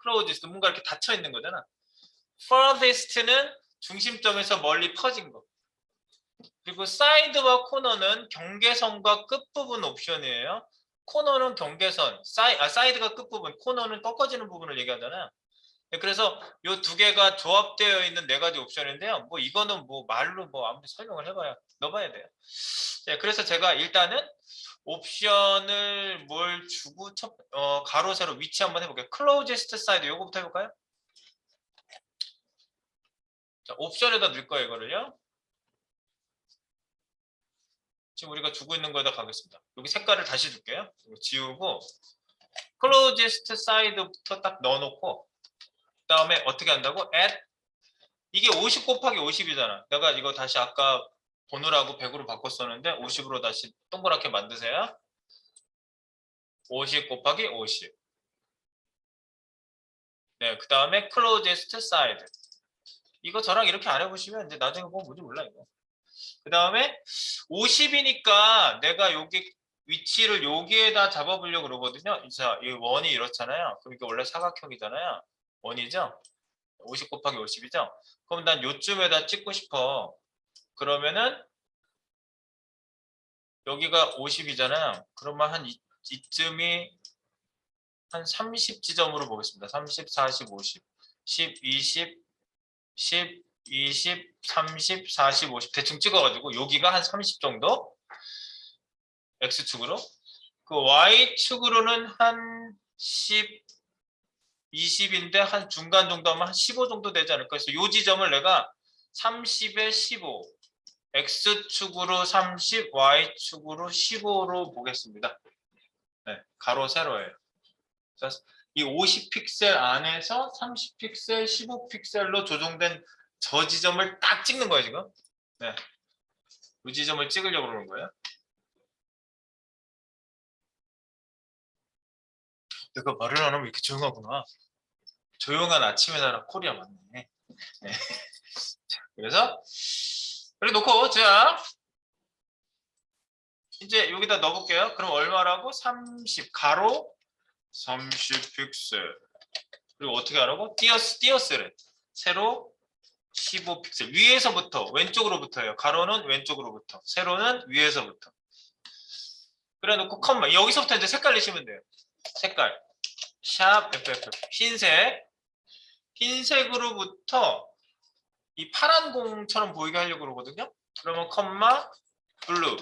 closest, 뭔가 이렇게 닫혀 있는 거잖아. furthest는 중심점에서 멀리 퍼진 거. 그리고 side와 corner는 경계선과 끝부분 옵션이에요. 코너는 경계선, 사이드가 끝부분, 코너는 꺾어지는 부분을 얘기하잖아요. 그래서 이 두 개가 조합되어 있는 네 가지 옵션인데요. 뭐 이거는 뭐 말로 뭐 아무리 설명을 해봐야 넣어봐야 돼요. 네, 그래서 제가 일단은 옵션을 뭘 주고 가로 세로 위치 한번 해볼게요. closest side 요거부터 해볼까요? 자, 옵션에다 넣을 거예요, 이거를요. 지금 우리가 주고 있는 거에다 가겠습니다. 여기 색깔을 다시 줄게요. 이거 지우고 closest side부터 딱 넣어놓고 그 다음에 어떻게 한다고? add 이게 50 곱하기 50이잖아. 내가 이거 다시 아까 보느라고 100으로 바꿨었는데 50으로 다시 동그랗게 만드세요. 50 곱하기 50. 네, 그 다음에 closest side. 이거 저랑 이렇게 안 해보시면 이제 나중에 보면 뭔지 몰라 이거. 그 다음에 50이니까 내가 여기 위치를 여기에다 잡아보려고 그러거든요. 자, 이 원이 이렇잖아요. 그럼 이게 원래 사각형이잖아요. 원이죠? 50 곱하기 50이죠? 그럼 난 요쯤에다 찍고 싶어. 그러면은 여기가 50이잖아요. 그러면 한 이쯤이 한 30지점으로 보겠습니다. 30, 40, 50, 10, 20, 10, 20, 30, 40, 50 대충 찍어가지고 여기가 한 30 정도 X축으로 그 Y축으로는 한 10, 20인데 한 중간 정도 하면 한 15 정도 되지 않을까. 그래서 이 지점을 내가 30에 15 X축으로 30, Y축으로 15로 보겠습니다. 네, 가로 세로예요. 이 50픽셀 안에서 30픽셀, 15픽셀로 조정된 저 지점을 딱 찍는 거예요, 지금. 네. 이 지점을 찍으려고 그러는 거예요. 내가 말을 안 하면 이렇게 조용하구나. 조용한 아침의 나라 코리아 맞네. 네. 자, 그래서 이렇게 놓고 자 이제 여기다 넣어볼게요. 그럼 얼마라고? 30 가로 30픽셀. 그리고 어떻게 하라고? 띄어쓰래. 세로 15픽셀. 위에서부터 왼쪽으로부터예요. 가로는 왼쪽으로부터. 세로는 위에서부터. 그래 놓고 컴마. 여기서부터 이제 색깔 내시면 돼요. 색깔. 샵 FF. 흰색. 흰색으로부터 이 파란 공처럼 보이게 하려고 그러거든요. 그러면 컴마 블루,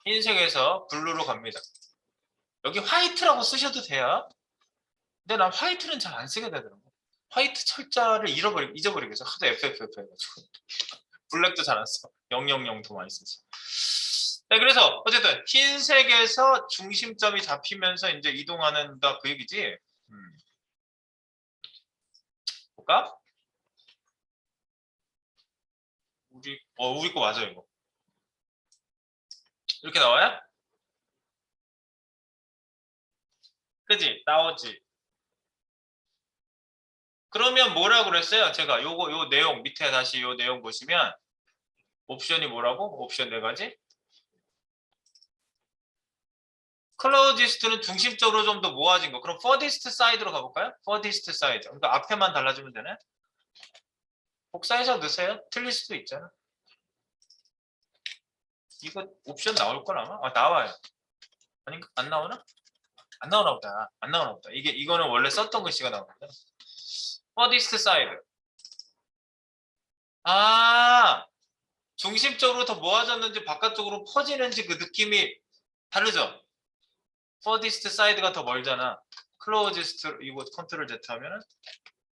흰색에서 블루로 갑니다. 여기 화이트라고 쓰셔도 돼요. 근데 난 화이트는 잘 안 쓰게 되더라고. 화이트 철자를 잊어버리겠어. 하도 FFF 해가지고. 블랙도 잘 안 써. 000 더 많이 쓰지. 네, 그래서 어쨌든 흰색에서 중심점이 잡히면서 이제 이동하는다 그 얘기지. 볼까? 우리 거 맞아요, 이거. 이렇게 나와요? 그지? 나오지. 그러면 뭐라고 그랬어요? 제가 요 내용 밑에 다시 요 내용 보시면 옵션이 뭐라고? 옵션 네 가지. 클로지스트는 중심적으로 좀 더 모아진 거. 그럼 furthest side로 가볼까요? furthest side. 그러니까 앞에만 달라주면 되네. 복사해서 넣으세요. 틀릴 수도 있잖아. 이거 옵션 나올 걸 아마? 나와요. 아닌가? 안 나오나? 안 나오나 보다. 안 나오나 보다. 이거는 원래 썼던 글씨가 나오거든. furthest side. 아, 중심적으로 더 모아졌는지 바깥쪽으로 퍼지는지 그 느낌이 다르죠? furthest side가 더 멀잖아. closest 이거 컨트롤 Z 하면은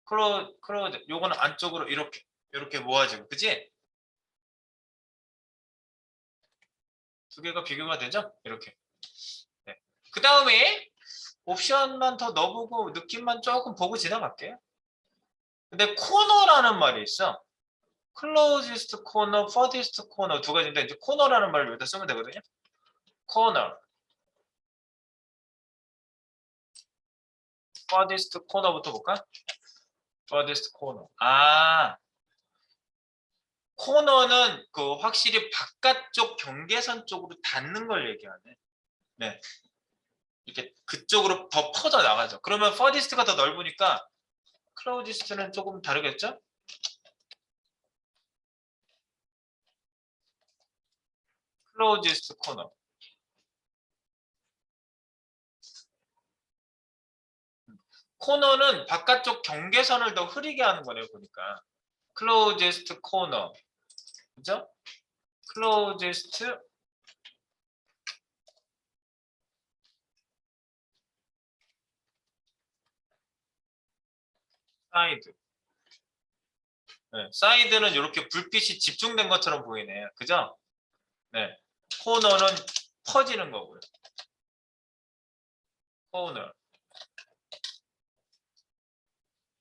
close 요거는 안쪽으로 이렇게 모아지고, 그지? 두 개가 비교가 되죠? 이렇게. 네. 그 다음에 옵션만 더 넣어보고 느낌만 조금 보고 지나갈게요. 근데 코너라는 말이 있어. closest corner, furthest corner 두 가지인데 이제 코너라는 말을 여기다 쓰면 되거든요. corner, furthest corner부터 볼까? furthest corner. 코너는 그 확실히 바깥쪽 경계선 쪽으로 닿는 걸 얘기하네. 네. 이렇게 그쪽으로 더 퍼져 나가죠. 그러면 furthest가 더 넓으니까 closest는 조금 다르겠죠? closest corner. 코너는 바깥쪽 경계선을 더 흐리게 하는 거네요, 보니까. closest corner. 그죠? closest side. 네, 사이드는 이렇게 불빛이 집중된 것처럼 보이네. 그죠? 네. 코너는 퍼지는 거고요. 코너.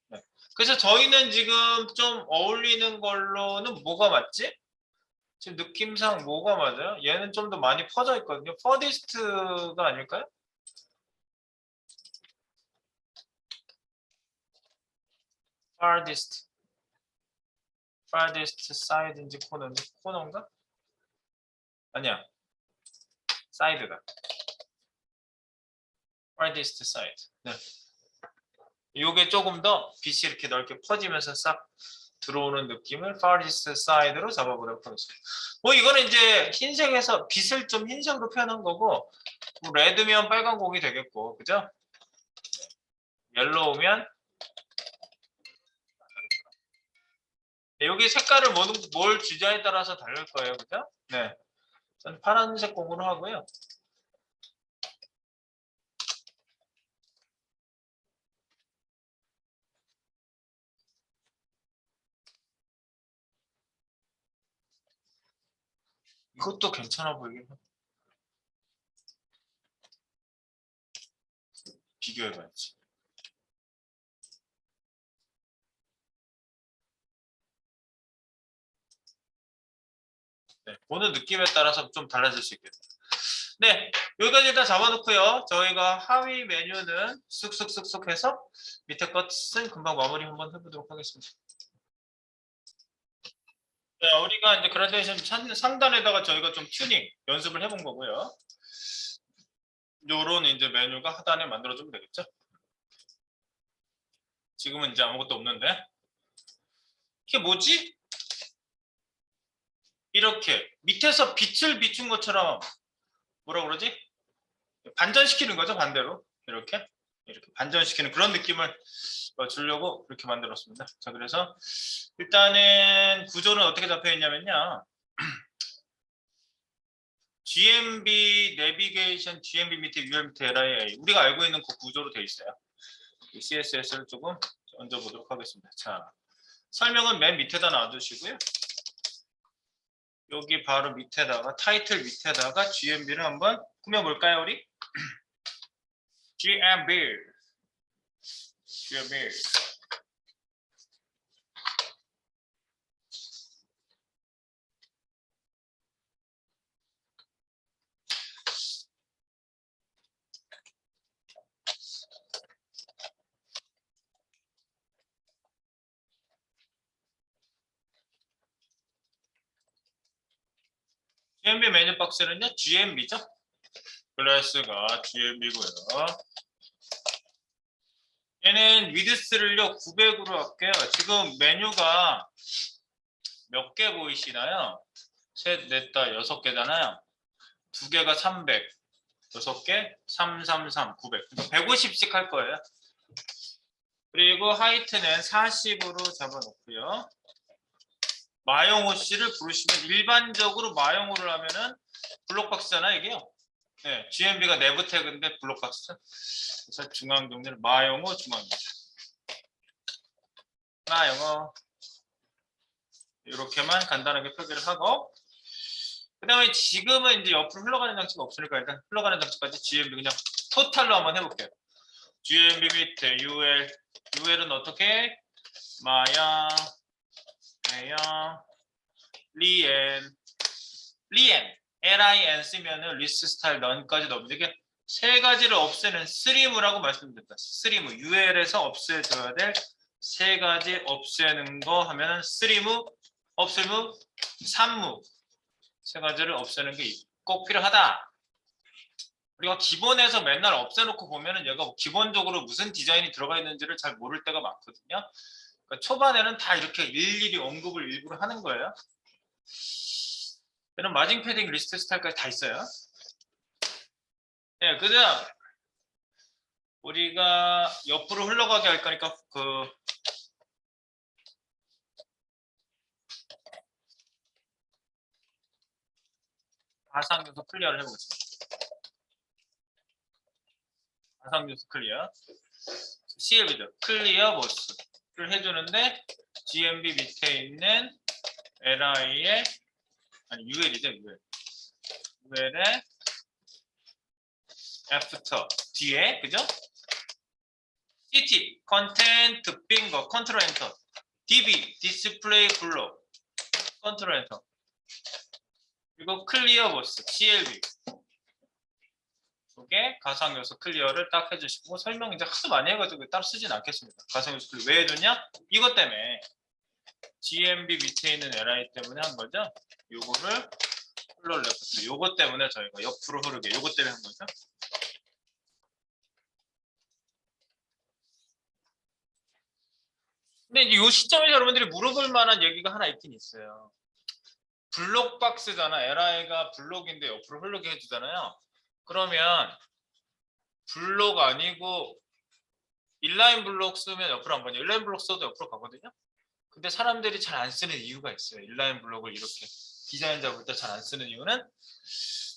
네. 그래서 저희는 지금 좀 어울리는 걸로는 뭐가 맞지? 지금 느낌상 뭐가 맞아요? 얘는 좀 더 많이 퍼져 있거든요. furthest가 아닐까요? farthest. farthest side인지 코너인가? 아니야. 사이드가. farthest side. 네. 요게 조금 더 빛이 이렇게 넓게 퍼지면서 싹 들어오는 느낌을 farthest side로 잡아보도록 하겠습니다. 뭐 이거는 이제 흰색에서 빛을 좀 흰색으로 표현한 거고, 뭐 레드면 빨간 공이 되겠고, 그죠? 옐로우면 여기 색깔을 뭘 주자에 따라서 다를 거예요, 그죠? 네, 전 파란색 공으로 하고요. 이것도 괜찮아 보이긴 해. 비교해봐야지. 네, 보는 느낌에 따라서 좀 달라질 수 있겠네요. 네, 여기까지 일단 잡아놓고요. 저희가 하위 메뉴는 쑥쑥쑥쑥 해서 밑에 것은 금방 마무리 한번 해보도록 하겠습니다. 네, 우리가 이제 그라데이션 상단에다가 저희가 좀 튜닝 연습을 해본 거고요. 요런 이제 메뉴가 하단에 만들어주면 되겠죠. 지금은 이제 아무것도 없는데 이게 뭐지? 이렇게 밑에서 빛을 비춘 것처럼 뭐라 그러지? 반전시키는 거죠, 반대로. 이렇게. 이렇게 반전시키는 그런 느낌을 주려고 그렇게 만들었습니다. 자, 그래서 일단은 구조는 어떻게 잡혀 있냐면요. GMB 내비게이션 GMB 밑에 UL 밑에 LIA 우리가 알고 있는 그 구조로 되어 있어요. CSS를 조금 얹어보도록 하겠습니다. 자, 설명은 맨 밑에다 놔두시고요. 여기 바로 밑에다가 타이틀 밑에다가 GMB를 한번 꾸며볼까요, 우리? GMB GMB 메뉴 박스는요, GMB죠? 클래스가 GMB고요. 얘는 위드스를요 900으로 할게요. 지금 메뉴가 몇 개 보이시나요? 셋, 넷, 다 6개잖아요. 2개가 300, 6개 333, 900. 그러니까 150씩 할 거예요. 그리고 하이트는 40으로 잡아놓고요. 마용호 씨를 부르시면 일반적으로 마용호를 하면은 블록박스잖아 이게요. 네, GMB가 내부 태그인데 블록박스. 그래서 중앙 정리를 마용호 중앙 정리. 마용호 이렇게만 간단하게 표기를 하고 그다음에 지금은 이제 옆으로 흘러가는 장치가 없으니까 일단 흘러가는 장치까지 GMB 그냥 토탈로 한번 해볼게요. GMB 밑에 UL은 어떻게? 마양, 리엔, LIN 쓰면은 리스트 스타일 넌까지 넣으면 이게 세 가지를 없애는 스리무라고 말씀드렸다. 스리무 UL에서 없애줘야 될 세 가지 없애는 거 하면은 스리무, 없애무, 산무 세 가지를 없애는 게 꼭 필요하다. 우리가 기본에서 맨날 없애놓고 보면은 얘가 기본적으로 무슨 디자인이 들어가 있는지를 잘 모를 때가 많거든요. 그러니까 초반에는 다 이렇게 일일이 언급을 일부러 하는 거예요. 얘는 마징 패딩 리스트 스타일까지 다 있어요. 네, 그다음 우리가 옆으로 흘러가게 할 거니까 가상 요소 클리어를 해보겠습니다. 가상 요소 클리어. CLB죠. 클리어 보스를 해주는데 GMB 밑에 있는 LI의 아니 UL이죠. UL의 애프터 뒤에 그죠? CT 컨텐트 빙거 컨트롤 엔터 DB 디스플레이 블록 컨트롤 엔터 그리고 클리어 보스 CLB 이게 가상 요소 클리어를 딱 해주시고 설명 이제 하도 많이 해가지고 따로 쓰진 않겠습니다. 가상 요소 클리어 왜 해줬냐? 이것 때문에 GMB 밑에 있는 LI 때문에 한 거죠. 요거를 폴러 레프트 요것 때문에 저희가 옆으로 흐르게 요것 때문에 한 거죠. 근데 이제 요 시점에서 여러분들이 물어볼 만한 얘기가 하나 있긴 있어요. 블록 박스잖아. LI가 블록인데 옆으로 흐르게 해주잖아요. 그러면 블록 아니고 인라인 블록 쓰면 옆으로 안 가냐? 인라인 블록 써도 옆으로 가거든요. 근데 사람들이 잘 안 쓰는 이유가 있어요. 인라인 블록을 이렇게 디자인 잡을 때 잘 안 쓰는 이유는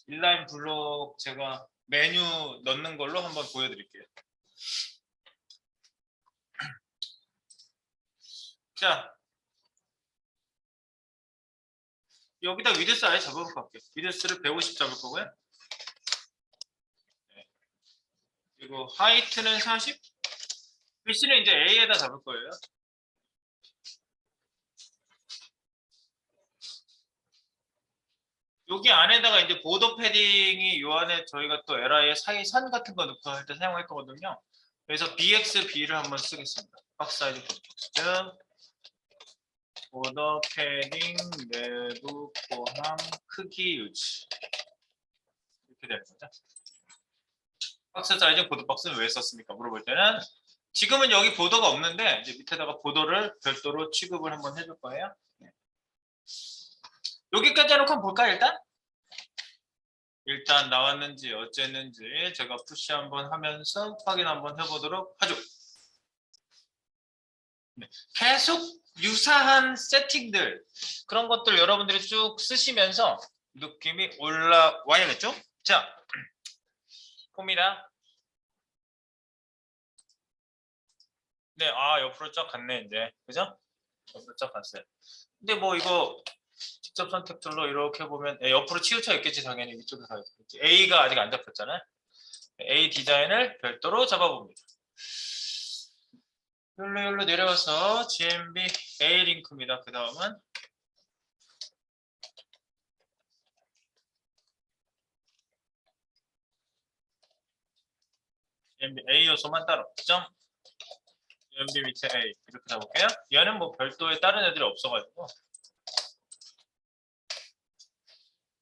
인라인 블록 제가 메뉴 넣는 걸로 한번 보여드릴게요. 자, 여기다 위드스 아예 잡아볼게요. 위드스를 150 잡을 거고요. 네. 그리고 하이트는 40. 글씨는 이제 A에다 잡을 거예요. 여기 안에다가 이제 보더 패딩이 요 안에 저희가 또 LI의 사이 선 같은 거 넣고 할 때 사용할 거거든요. 그래서 BXB를 한번 쓰겠습니다. 박스 사이즈 보더 보더 패딩 내부 포함 크기 유지 이렇게 되는 거죠. 박스 사이즈 보더 박스는 왜 썼습니까? 물어볼 때는 지금은 여기 보더가 없는데 이제 밑에다가 보더를 별도로 취급을 한번 해줄 거예요. 네. 여기까지 해놓고 한번 볼까요 일단? 일단 나왔는지 어쨌는지 제가 푸시 한번 하면서 확인 한번 해보도록 하죠. 네. 계속 유사한 세팅들 그런 것들 여러분들이 쭉 쓰시면서 느낌이 올라와야겠죠? 자, 봅니다. 네, 옆으로 쫙 갔네 이제, 그죠? 옆으로 쫙 갔어요. 근데 뭐 이거 직접 선택 툴로 이렇게 보면 옆으로 치우쳐 있겠지 당연히 위쪽에 가 있겠지. A가 아직 안 잡혔잖아요. A 디자인을 별도로 잡아봅니다. 여기로 내려와서 GMB A 링크입니다. 그 다음은 GMB A 요소만 따로 점 GMB 밑에 A 이렇게 잡을게요. 얘는 뭐 별도의 다른 애들이 없어가지고.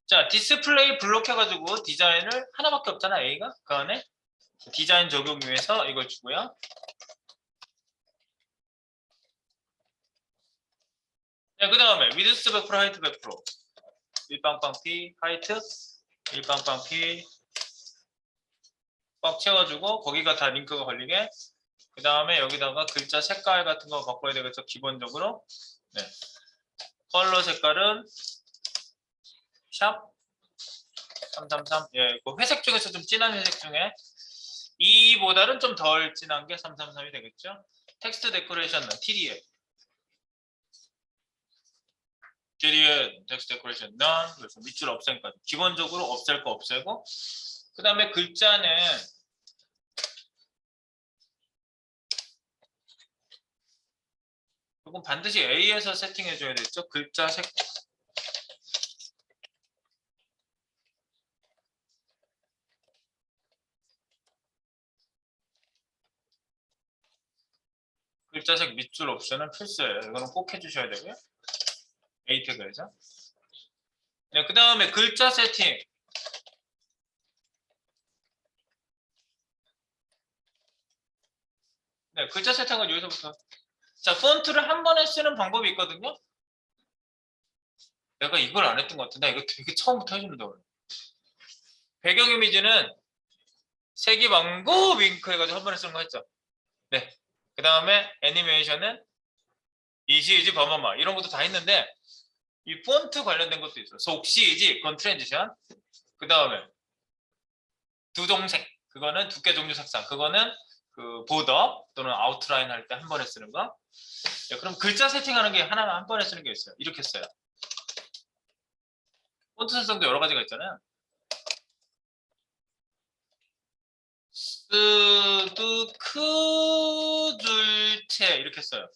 자, 디스플레이 블록 해가지고 디자인을 하나밖에 없잖아 A가 그 안에 디자인 적용 위해서 이걸 주고요. 네, 그 다음에 위드스 100% 하이트 100% 일빵빵 P 하이트 일빵빵 P 꽉 채워주고 거기가 다 링크가 걸리게. 그 다음에 여기다가 글자 색깔 같은 거 바꿔야 되겠죠. 기본적으로 네. 컬러 색깔은 샵 333. 예, 그 회색 중에서 좀 진한 회색 중에 2보다는 좀 덜 진한 게 333이 되겠죠. 텍스트 데코레이션은 TD에 텍스트 데코레이션 none. 그래서 밑줄 없애니까 기본적으로 없앨 거 없애고. 그 다음에 글자는 이건 반드시 A에서 세팅해 줘야 되겠죠. 글자 색 글자색 밑줄 옵션은 필수예요. 이거는 꼭 해주셔야 되고요. A 태그에서. 네, 그 다음에 글자 세팅. 네, 글자 세팅은 여기서부터. 자, 폰트를 한 번에 쓰는 방법이 있거든요. 내가 이걸 안 했던 것 같은데 이거 되게 처음부터 해준다. 배경 이미지는 세기망고 윙크 해가지고 한 번에 쓰는 거 했죠. 네. 그 다음에 애니메이션은 이시이지 버머마 이런 것도 다 했는데 이 폰트 관련된 것도 있어요. 속시이지 그건 트랜지션. 그 다음에 두동색 그거는 두께 종류 색상 그거는 그 보더 또는 아웃라인 할 때 한 번에 쓰는 거. 네, 그럼 글자 세팅하는 게 하나만 한 번에 쓰는 게 있어요. 이렇게 써요. 폰트 설정도 여러 가지가 있잖아요. 스두크줄체 이렇게 써요.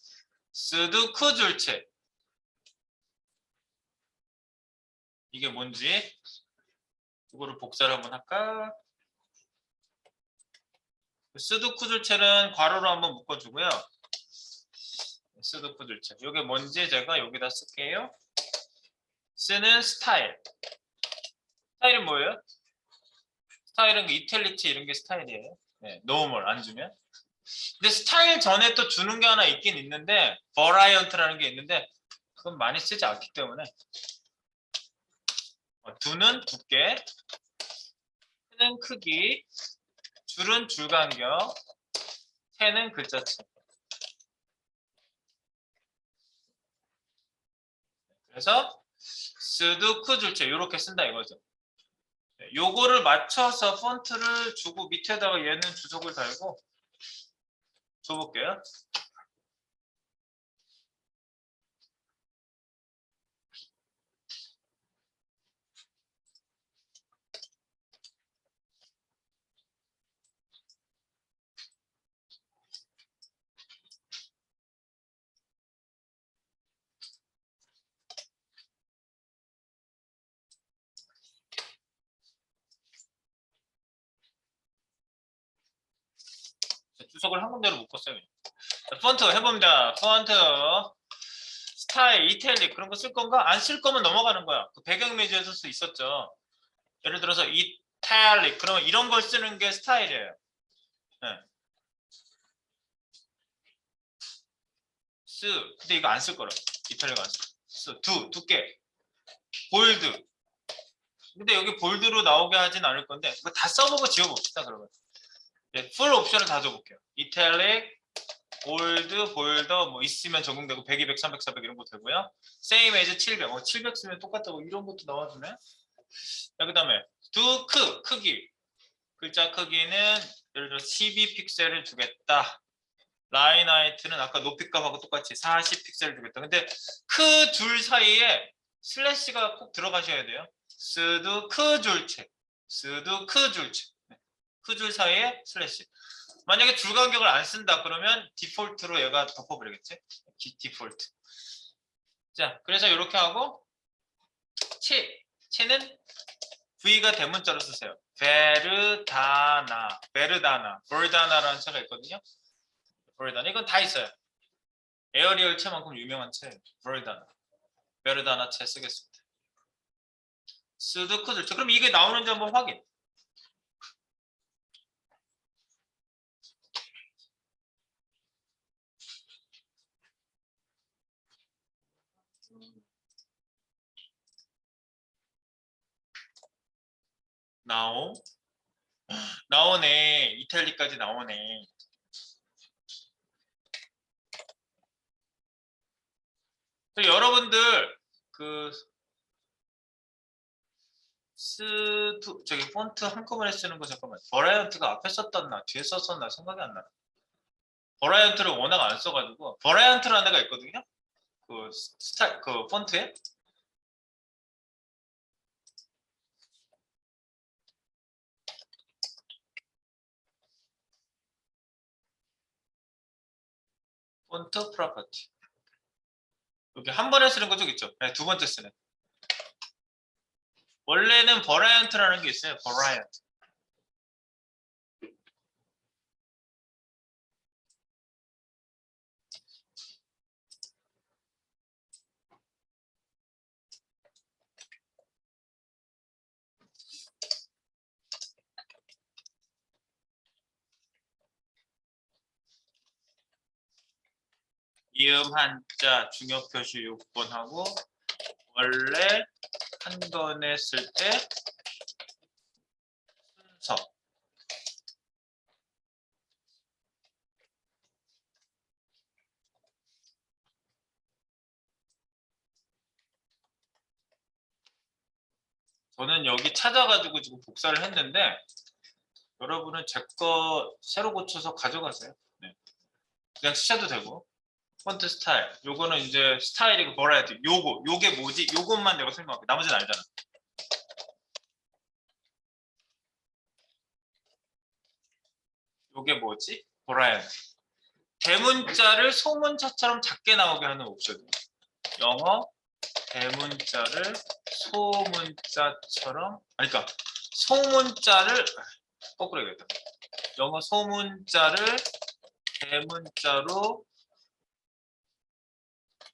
스두크줄체 이게 뭔지 이거를 복사를 한번 할까? 스두크줄체는 괄호로 한번 묶어주고요. 스두크줄체 이게 뭔지 제가 여기다 쓸게요. 쓰는 스타일. 스타일은 뭐예요? 스타일은 이탈리티 이런 게 스타일이에요. 네, 노멀 안 주면. 근데 스타일 전에 또 주는 게 하나 있긴 있는데 버라이언트라는 게 있는데 그건 많이 쓰지 않기 때문에 두는 두께, 크는 크기, 줄은 줄 간격, 채는 글자체. 그래서 스두크 줄체 이렇게 쓴다 이거죠. 요거를 맞춰서 폰트를 주고 밑에다가 얘는 주석을 달고 줘볼게요. 주석을 한 군데로 묶었어요. 폰트 해봅니다. 폰트 스타일, 이탈릭 그런 거 쓸 건가? 안 쓸 거면 넘어가는 거야. 그 배경 이미지에서 쓸 수 있었죠. 예를 들어서 이탈릭 그러면 이런 걸 쓰는 게 스타일이에요. 네. 근데 이거 안 쓸 거라. 이탈릭 안 쓸. 두께, 볼드. 근데 여기 볼드로 나오게 하진 않을 건데 이거 다 써보고 지워봅시다. 그러면 풀 옵션을 다 줘볼게요. 이탈릭, 볼드, 볼더 뭐 있으면 적용되고 100, 200, 300, 400 이런 거 되고요. same as 700. 700 쓰면 똑같다고 이런 것도 나와주네. 자, 그다음에 크기. 글자 크기는 예를 들어 12 픽셀을 주겠다. 라인 하이트는 아까 높이값하고 똑같이 40 픽셀을 주겠다. 근데 크 줄 사이에 슬래시가 꼭 들어가셔야 돼요. 스두 크 줄체. 스두 크 줄체. 크 줄 사이에 슬래시. 만약에 줄 간격을 안 쓴다 그러면 디폴트로 얘가 덮어버리겠지. 디폴트. 자, 그래서 이렇게 하고 체는 V가 대문자로 쓰세요. 베르다나라는 체가 있거든요. 베르다나 이건 다 있어요. 에어리얼 체만큼 유명한 체예요. 베르다나 체 쓰겠습니다. 스두크들. 그럼 이게 나오는지 한번 확인. 나오네. 이탈리까지 나오네. 여러분들 그 저기 폰트 한꺼번에 쓰는 거 잠깐만. 버라이언트가 앞에 썼었나 뒤에 썼었나 생각이 안 나. 버라이언트를 워낙 안 써가지고 버라이언트라는 애가 있거든요. 그 폰트에 폰트 프로퍼티. 여기 한 번에 쓰는 거 좀 있죠. 네, 두 번째 쓰는. 원래는 버라이언트라는 게 있어요. 버라이언트. 이음 한자 중요 표시 6번하고 원래 한 번에 쓸 때 순서. 저는 여기 찾아가지고 지금 복사를 했는데 여러분은 제 거 새로 고쳐서 가져가세요. 네. 그냥 쓰셔도 되고. 폰트 스타일. 요거는 이제 스타일이고 버라이어티. 요게 뭐지? 요것만 내가 설명할게. 나머지는 알잖아. 요게 뭐지? 버라이어티. 대문자를 소문자처럼 작게 나오게 하는 옵션. 영어 대문자를 소문자처럼 그러니까 소문자를 거꾸로 해야겠다. 영어 소문자를 대문자로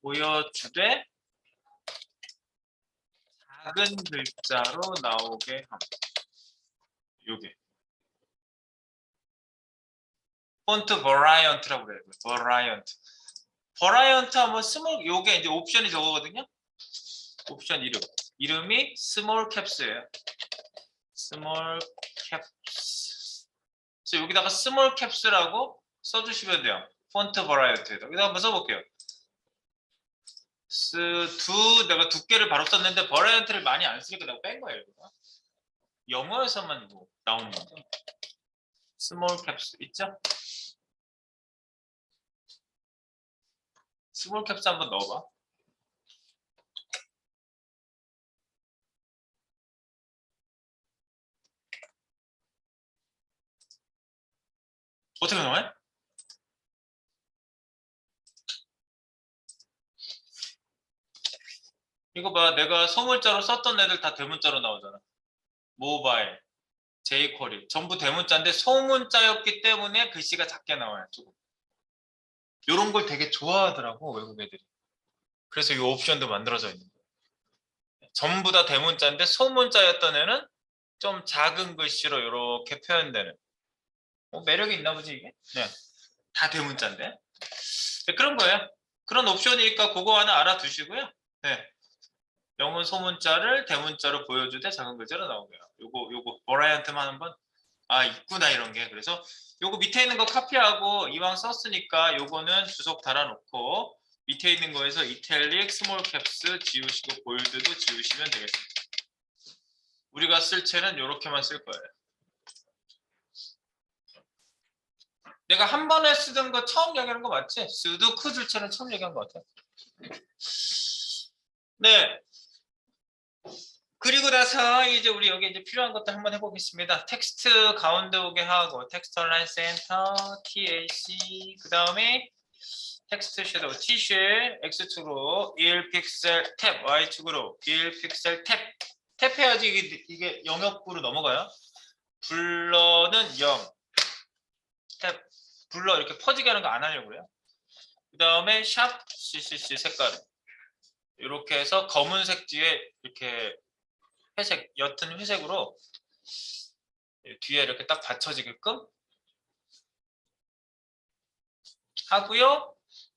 보여주되 작은 글자로 나오게 함. 요게 폰트 버라이언트라고 그래요. 버라이언트 하면 스몰 요게 이제 옵션이 저거거든요. 옵션 이름이 스몰 캡스예요. 스몰 캡스. 그래서 여기다가 스몰 캡스라고 써주시면 돼요. 폰트 버라이언트에다. 여기다 한번 써볼게요. 내가 두께를 바로 썼는데 버라이언트를 많이 안 쓰니까 내가 뺀 거예요. 영어에서만 뭐 나오는 거죠. 스몰 캡스 있죠? 스몰 캡스 한번 넣어봐. 어떻게 넣어요? 이거 봐. 내가 소문자로 썼던 애들 다 대문자로 나오잖아. 모바일, jQuery 전부 대문자인데 소문자였기 때문에 글씨가 작게 나와요. 조금. 이런 걸 되게 좋아하더라고 외국 애들이. 그래서 이 옵션도 만들어져 있는 거예요. 전부 다 대문자인데 소문자였던 애는 좀 작은 글씨로 이렇게 표현되는. 매력이 있나 보지 이게? 네. 다 대문자인데. 네, 그런 거예요. 그런 옵션이니까 그거 하나 알아두시고요. 네. 영문 소문자를 대문자로 보여주되 작은 글자로 나오게요. 요거 버라이언트만 한번 있구나 이런 게. 그래서 요거 밑에 있는 거 카피하고 이왕 썼으니까 요거는 주석 달아놓고 밑에 있는 거에서 이탈릭, 스몰 캡스 지우시고 볼드도 지우시면 되겠습니다. 우리가 쓸 채는 요렇게만 쓸 거예요. 내가 한 번에 쓰던 거 처음 얘기하는 거 맞지? 스두크 줄체는 처음 얘기한 거 같아. 네. 그리고 나서 이제 우리 여기 이제 필요한 것도 한번 해보겠습니다. 텍스트 가운데 오게 하고 텍스트 얼라인 센터 TAC 그 다음에 텍스트 섀도우 T쉘 X축으로 1픽셀 탭 Y축으로 1픽셀 탭 탭해야지 이게 영역부로 넘어가요. 블러는 0 탭 블러 이렇게 퍼지게 하는 거 안 하려고 해요. 그 다음에 샵 CCC 색깔 이렇게 해서 검은색 뒤에 이렇게 회색, 옅은 회색으로 뒤에 이렇게 딱 받쳐지게끔 하고요.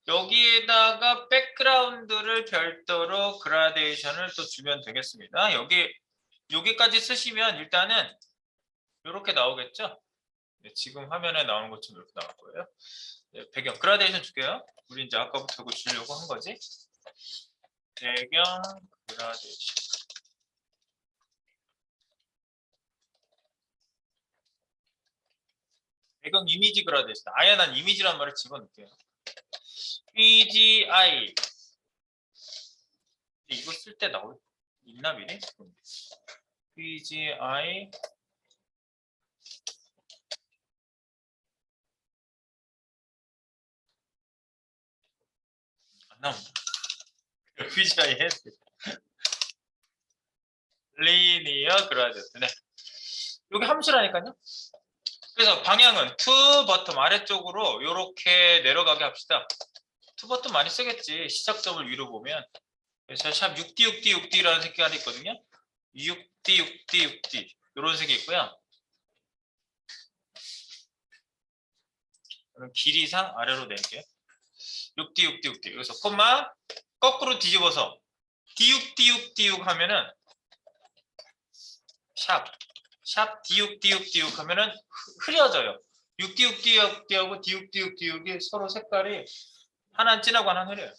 여기에다가 백그라운드를 별도로 그라데이션을 또 주면 되겠습니다. 여기까지 쓰시면 일단은 이렇게 나오겠죠? 네, 지금 화면에 나오는 것처럼 이렇게 나올 거예요. 네, 배경 그라데이션 줄게요. 우리 이제 아까부터 이거 주려고 한 거지. 배경 그라데이션. 배경 이미지 그라데이션. 아예 난 이미지란 말을 집어넣을게요. PGI. 이거 쓸 때 있나 미리? PGI 안 나온다. PGI 했어. 리니어 그라데이션. 네. 여기 함수라니까요. 그래서 방향은 to bottom 아래쪽으로 이렇게 내려가게 합시다. to bottom 많이 쓰겠지. 시작점을 위로 보면. 그래서 샵 6D6D6D라는 색깔이 있거든요. 6D6D6D 이런 색이 있고요. 길이상 아래로 낼게요. 6D6D6D 여기서 콤마 거꾸로 뒤집어서 D6D6D6 하면은 샵 D6D6D6 하면은 흐려져요. 6D6D6D하고 D6D6D6이 서로 색깔이 하나는 진하고 하나는 흐려요.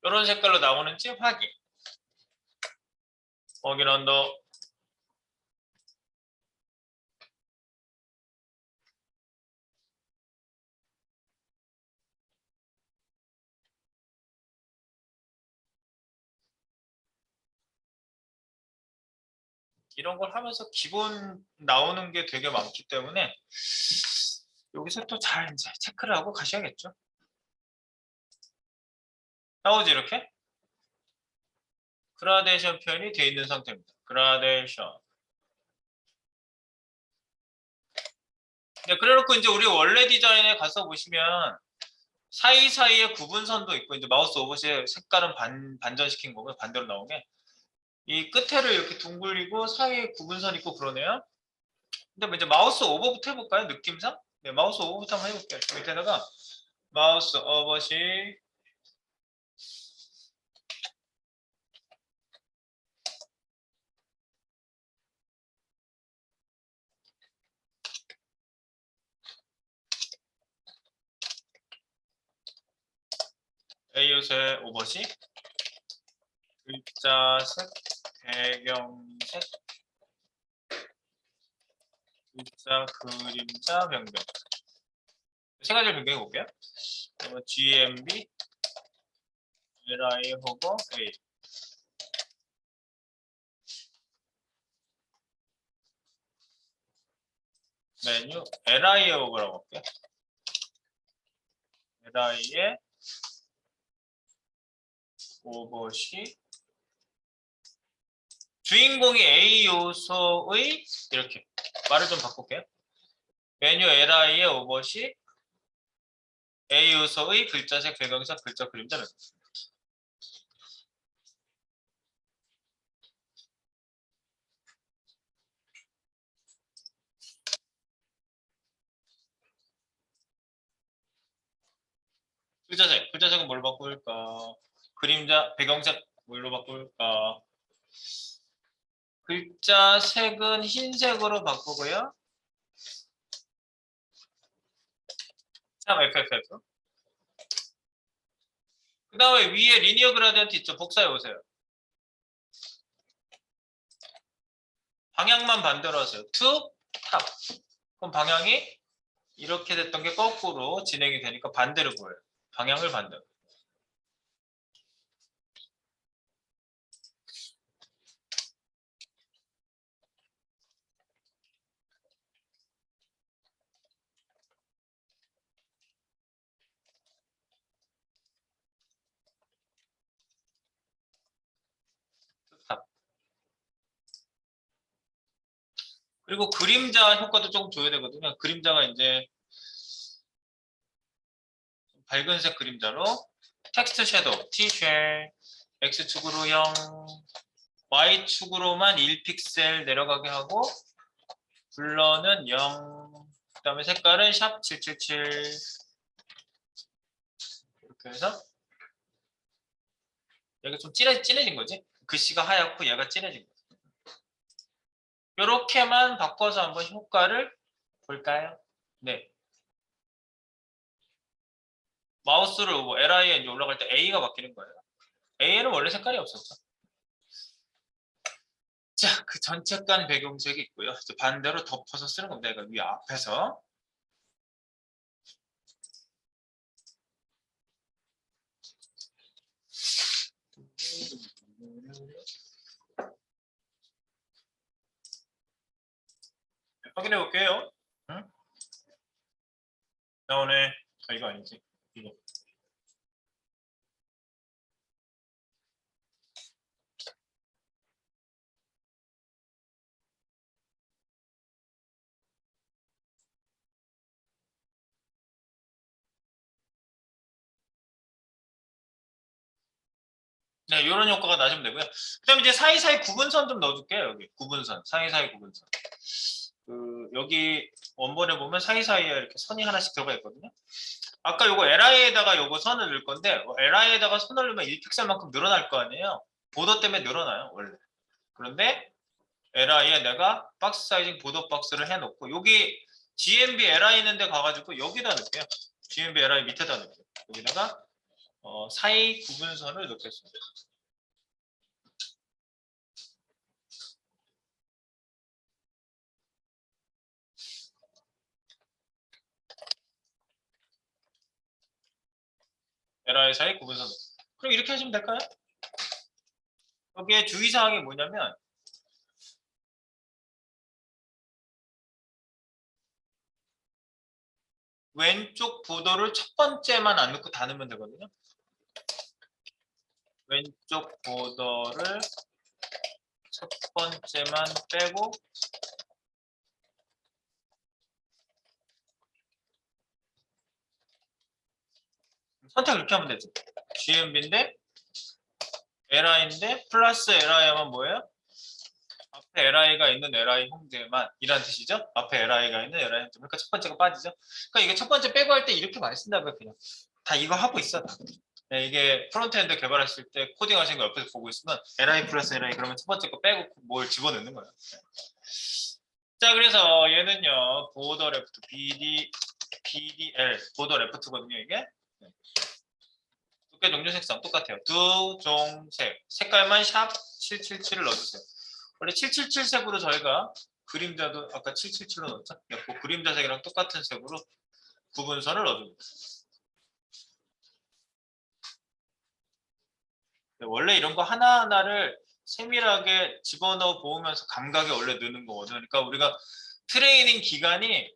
이런 색깔로 나오는지 확인한다. 이런 걸 하면서 기본 나오는 게 되게 많기 때문에 여기서 또 잘 이제 체크를 하고 가셔야겠죠. 나오지 이렇게? 그라데이션 표현이 되어 있는 상태입니다. 그라데이션. 네, 그래놓고 이제 우리 원래 디자인에 가서 보시면 사이사이에 구분선도 있고 이제 마우스 오버시에 색깔은 반전시킨 거고 반대로 나오게 이 끝에를 이렇게 둥글리고 사이에 구분선 있고 그러네요. 근데 뭐 이제 마우스 오버부터 해볼까요? 느낌상? 네, 마우스 오버부터 한번 해볼게요. 밑에다가 마우스 오버시 A요새 오버시 글자색 배경색 글자 그림자 변경 세 가지를 변경해 볼게요. 그러면 GMB LI 호버 A 메뉴 LI에 오버라고 할게요. LI에 오버시 주인공이 A 요소의 이렇게 말을 좀 바꿀게요. 메뉴 LI의 오버시 A 요소의 글자색 배경색 글자 그림자 변경. 글자색은 뭘 바꿀까? 그림자 배경색 뭘로 바꿀까? 글자 색은 흰색으로 바꾸고요. 참 FFF. 그 다음에 위에 리니어 그라디언트 있죠? 복사해 오세요. 방향만 반대로 하세요. to, 탑. 그럼 방향이 이렇게 됐던 게 거꾸로 진행이 되니까 반대로 보여요. 방향을 반대로. 탑. 그리고 그림자 효과도 조금 줘야 되거든요. 그림자가 이제 밝은색 그림자로 텍스트 섀도우, T쉘, X축으로 0, Y축으로만 1픽셀 내려가게 하고 블러는 0, 그 다음에 색깔은 샵 777 이렇게 해서 얘가 좀 진해진 거지. 글씨가 하얗고 얘가 진해진 거지. 이렇게만 바꿔서 한번 효과를 볼까요? 네. 마우스를 뭐 LI에 이제 올라갈 때 A가 바뀌는 거예요. A에는 원래 색깔이 없었죠. 자, 그 전체간 배경색이 있고요. 이제 반대로 덮어서 쓰는 겁니다. 이거 위 앞에서. 확인해 볼게요. 응? 나오네. 아, 이거 아니지. 이거. 네, 이런 효과가 나시면 되고요. 그다음에 이제 사이사이 구분선 좀 넣어줄게요. 여기 구분선, 사이사이 구분선. 그 여기 원본에 보면 사이사이에 이렇게 선이 하나씩 들어가 있거든요. 아까 요거 LI에다가 요거 선을 넣을 건데 LI에다가 선을 넣으면 1픽셀만큼 늘어날 거 아니에요. 보더 때문에 늘어나요 원래. 그런데 LI에 내가 박스 사이징 보더 박스를 해놓고 여기 GMB LI 있는데 가가지고 여기다 넣을게요. GMB LI 밑에다 넣을게요. 여기다가 사이 구분선을 넣겠습니다. LI 사이 구분선. 그럼 이렇게 하시면 될까요? 여기에 주의사항이 뭐냐면 왼쪽 보더를 첫 번째만 안 넣고 다 넣으면 되거든요. 왼쪽 보더를 첫 번째만 빼고 선택을 이렇게 하면 되죠. GMB인데 LI인데 플러스 LI 하면 뭐예요? 앞에 LI가 있는 LI 형제만 이란 뜻이죠. 앞에 LI가 있는 LI 형제. 그러니까 첫 번째가 빠지죠. 그러니까 이게 첫 번째 빼고 할 때 이렇게 많이 쓴다고요. 그냥 다 이거 하고 있어. 다. 네, 이게 프론트엔드 개발했을 때 코딩 하시는 거 옆에서 보고 있으면 LI 플러스 LI 그러면 첫 번째 거 빼고 뭘 집어넣는 거예요. 자, 그래서 얘는요. 보더 레프트 BDL 보더 레프트거든요. 이게 두께 종류 색상 똑같아요. 두 종색 색깔만 샵 777을 넣어주세요. 원래 777 색으로 저희가 그림자도 아까 777로 넣었죠. 그 그림자 색이랑 똑같은 색으로 구분선을 넣어줍니다. 원래 이런 거 하나하나를 세밀하게 집어넣어 보면서 감각이 원래 느는 거거든요. 그러니까 우리가 트레이닝 기간이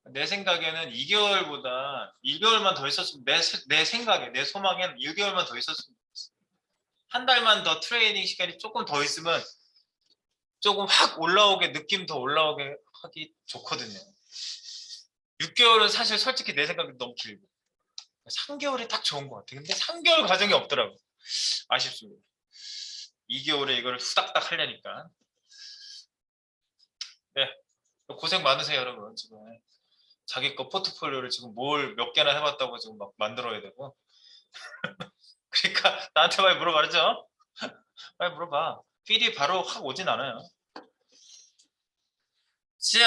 내 생각에는 2개월보다 1개월만 더 있었으면 내 생각에 내 소망에는 1개월만 더 있었으면 한 달만 더 트레이닝 시간이 조금 더 있으면 조금 확 올라오게 느낌 더 올라오게 하기 좋거든요. 6개월은 사실 솔직히 내 생각에 너무 길고 3개월이 딱 좋은 것 같아요. 근데 3개월 과정이 없더라고요. 아쉽습니다. 2개월에 이걸 후닥닥 하려니까. 네, 고생 많으세요 여러분. 지금 자기 거 포트폴리오를 지금 뭘 몇 개나 해봤다고 지금 막 만들어야 되고 그러니까 나한테 많이 물어봐야죠. 빨리 물어봐. 필이 바로 확 오진 않아요. 자,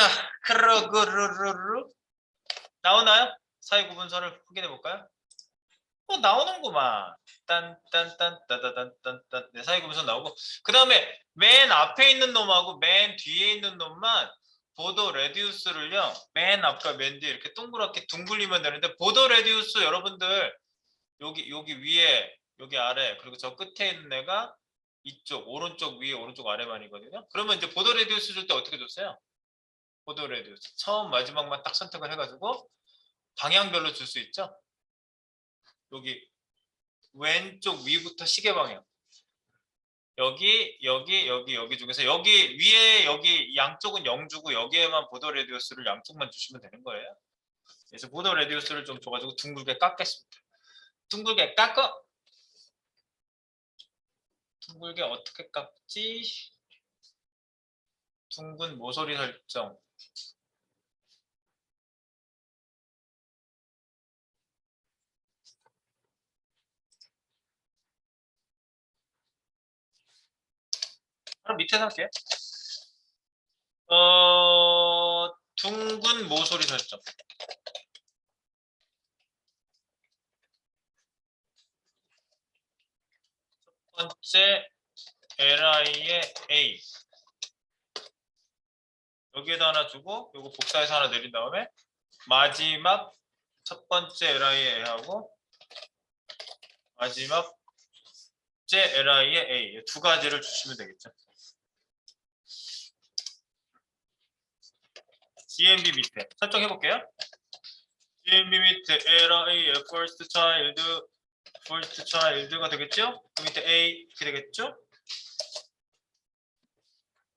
크르그르르르 나오나요? 사이 구분선을 확인해 볼까요? 나오는구만. 딴딴딴따다단딴딴 네, 사이 구분선 나오고 그 다음에 맨 앞에 있는 놈하고 맨 뒤에 있는 놈만 보도 레디우스를요. 맨 앞과 맨 뒤에 이렇게 동그랗게 둥글리면 되는데 보도 레디우스 여러분들 여기 위에 여기 아래 그리고 저 끝에 있는 애가 이쪽 오른쪽 위에 오른쪽 아래만이거든요. 그러면 이제 보도 레디우스 줄 때 어떻게 줬어요? 보도 레디우스 처음 마지막만 딱 선택을 해가지고 방향별로 줄 수 있죠. 여기 왼쪽 위부터 시계 방향 여기 중에서 여기 위에 여기 양쪽은 0 주고 여기에만 보도 레디우스를 양쪽만 주시면 되는 거예요. 그래서 보도 레디우스를 좀 줘가지고 둥글게 깎겠습니다. 둥글게 깎어. 둥글게 어떻게 깎지? 둥근 모서리 설정. 바로 밑에서 할게요. 둥근 모서리 설정. 첫 번째 li의 a. 여기에다 하나 주고 요거 복사해서 하나 내린 다음에 마지막 첫 번째 li의 a하고 마지막 째 li의 a 두 가지를 주시면 되겠죠. GMB 밑에 설정해 볼게요. GMB 밑에 li의 first child가 되겠죠? 그 밑에 a 이렇게 되겠죠?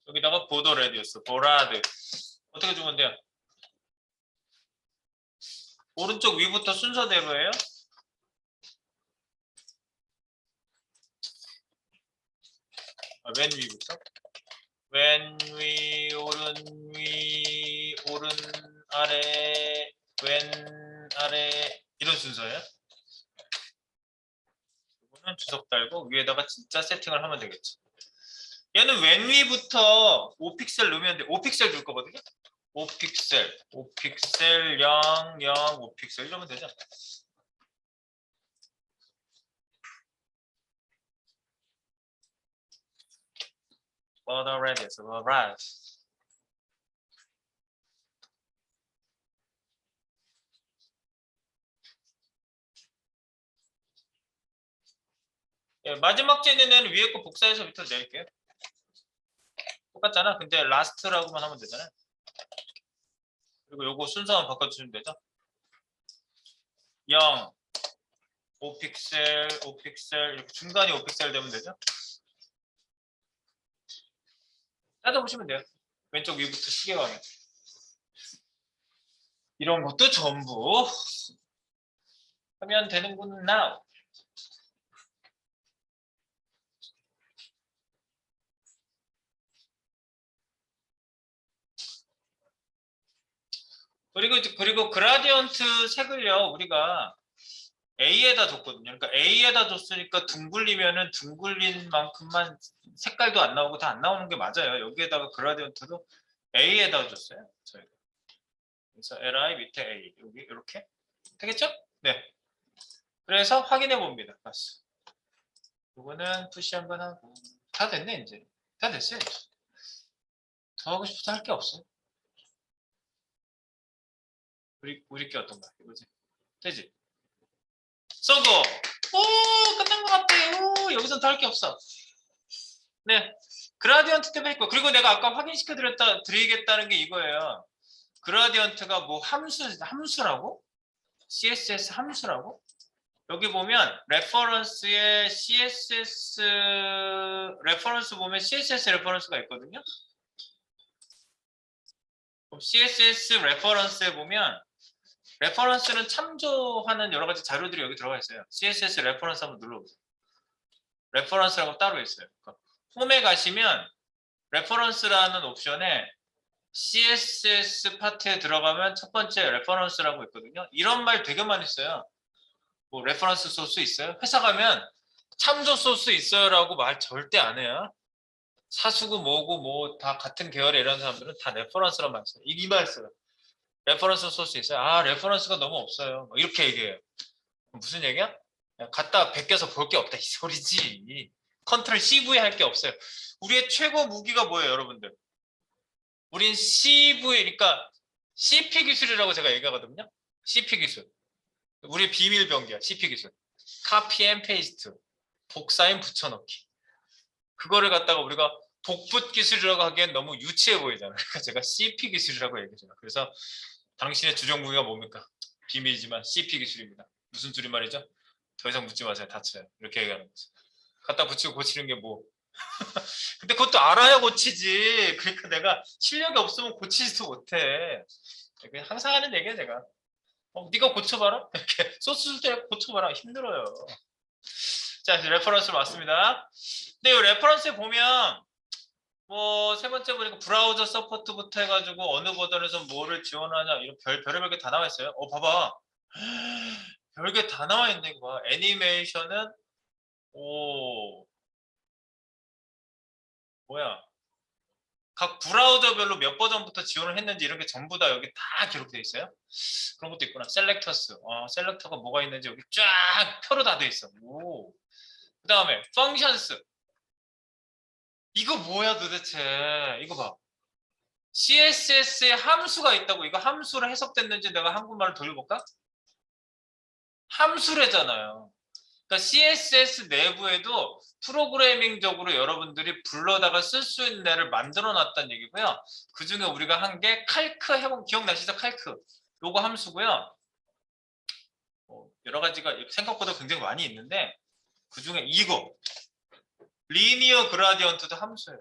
여기다가 보도 레디우스 보라드 어떻게 주면 돼요? 오른쪽 위부터 순서대로예요. 맨 위부터 왼 위, 오른 아래, 왼 아래 이런 순서예요. 이거는 주석 달고 위에다가 진짜 세팅을 하면 되겠죠. 얘는 왼 위부터 5픽셀 넣으면 돼. 5픽셀 줄 거거든요. 5픽셀 0, 0, 5픽셀 이러면 되죠. border radius, radius. 예, 마지막 째는 애는 위에 거 복사해서 밑으로 내릴게요. 똑같잖아. 근데 last라고만 하면 되잖아요. 그리고 요거 순서만 바꿔주시면 되죠. 0, 5픽셀, 5픽셀 이렇게 중간이 5픽셀 되면 되죠. 찾아보시면 돼요. 왼쪽 위부터 시계 방향. 이런 것도 전부 하면 되는구나. 그리고 그라디언트 색을요 우리가 A에다 줬거든요. 그러니까 A에다 줬으니까 둥글리면은 둥글린 만큼만 색깔도 안 나오고 다 안 나오는 게 맞아요. 여기에다가 그라디언트도 A에다 줬어요. 저희가. 그래서 Li 밑에 A 여기 이렇게 되겠죠? 네. 그래서 확인해 봅니다. 봤어. 이거는 푸시 한번 하고 다 됐네 이제. 다 됐어요. 더 하고 싶어서 할 게 없어. 우리 게 어떤가? 이거지. 되지? 쏘고! 오! 끝난 것 같아. 오! 여기선 더 할 게 없어. 네. 그라디언트 때문에 있고. 그리고 내가 아까 확인시켜 드리겠다는 게 이거예요. 그라디언트가 뭐 함수라고? CSS 함수라고? 여기 보면 레퍼런스에 CSS 레퍼런스 보면 CSS 레퍼런스가 있거든요. 그럼 CSS 레퍼런스에 보면 레퍼런스는 참조하는 여러 가지 자료들이 여기 들어가 있어요. CSS 레퍼런스 한번 눌러보세요. 레퍼런스라고 따로 있어요. 그러니까 홈에 가시면 레퍼런스라는 옵션에 CSS 파트에 들어가면 첫 번째 레퍼런스라고 있거든요. 이런 말 되게 많이 써요. 뭐 레퍼런스 소스 있어요? 회사 가면 참조 소스 있어요라고 말 절대 안 해요. 사수고 뭐고 뭐 다 같은 계열의 이런 사람들은 다 레퍼런스란 말 써요. 이 말 써요. 레퍼런스 소스 있어요. 아, 레퍼런스가 너무 없어요. 뭐 이렇게 얘기해요. 무슨 얘기야? 갖다 베껴서 볼 게 없다 이 소리지. 컨트롤 CV 할 게 없어요. 우리의 최고 무기가 뭐예요, 여러분들? 우린 CV, 그러니까 CP 기술이라고 제가 얘기하거든요. CP 기술. 우리 비밀 병기야, CP 기술. 카피 앤 페이스트. 복사인 붙여넣기. 그거를 갖다가 우리가 복붙 기술이라고 하기엔 너무 유치해 보이잖아요. 그러니까 제가 CP 기술이라고 얘기해요. 그래서 당신의 주정 무기가 뭡니까? 비밀이지만 CP 기술입니다. 무슨 줄임말이죠? 더 이상 묻지 마세요. 다쳐요. 이렇게 얘기하는 거죠. 갖다 붙이고 고치는 게 뭐. 근데 그것도 알아야 고치지. 그러니까 내가 실력이 없으면 고치지도 못해. 항상 하는 얘기야 제가. 네가 고쳐봐라. 이렇게 소스 줄 때 고쳐봐라. 힘들어요. 자, 레퍼런스 맞습니다. 근데 이 레퍼런스에 보면 뭐 세 번째 보니까 브라우저 서포트부터 해가지고 어느 버전에서 뭐를 지원하냐 이런 별의별 게 다 나와 있어요. 봐봐. 별게 다 나와 있네. 이거 봐. 애니메이션은 뭐야? 각 브라우저별로 몇 버전부터 지원을 했는지 이런 게 전부 다 여기 다 기록되어 있어요. 그런 것도 있구나. 셀렉터스. 셀렉터가 뭐가 있는지 여기 쫙 표로 다 돼 있어. 그 다음에 펑션스. 이거 뭐야 도대체? 이거 봐. CSS에 함수가 있다고. 이거 함수로 해석됐는지 내가 한국말로 돌려볼까? 함수래잖아요. 그러니까 CSS 내부에도 프로그래밍적으로 여러분들이 불러다가 쓸 수 있는 애를 만들어 놨다는 얘기고요. 그 중에 우리가 한 게 칼크 해본 기억나시죠? 칼크. 요거 함수고요. 여러 가지가 생각보다 굉장히 많이 있는데 그 중에 이거 리니어 그라디언트도 함수예요.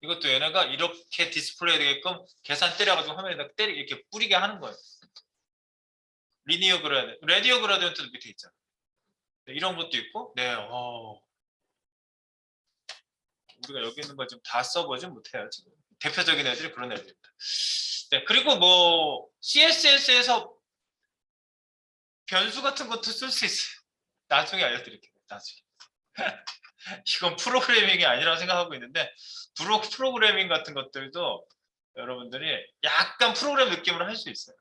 이것도 얘네가 이렇게 디스플레이 되게끔 계산 때려가지고 화면에다 이렇게 뿌리게 하는 거예요. 리니어 그라디언트, 레디어 그라디언트도 밑에 있잖아. 네, 이런 것도 있고, 네, 우리가 여기 있는 거 지금 다 써보지 못해요. 지금 대표적인 애들이 그런 애들입니다. 네, 그리고 뭐 CSS에서 변수 같은 것도 쓸 수 있어요. 나중에 알려드릴게요. 나중에. 이건 프로그래밍이 아니라고 생각하고 있는데 프로그래밍 같은 것들도 여러분들이 약간 프로그램 느낌으로 할 수 있어요.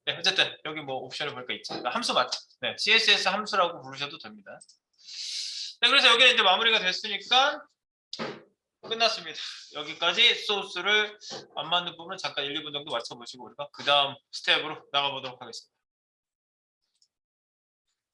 네, 어쨌든 여기 뭐 옵션을 보니까 있죠. 함수 맞죠? 네, CSS 함수라고 부르셔도 됩니다. 네, 그래서 여기는 이제 마무리가 됐으니까 끝났습니다. 여기까지 소스를 안 맞는 부분은 잠깐 1, 2분 정도 맞춰보시고 우리가 그 다음 스텝으로 나가보도록 하겠습니다.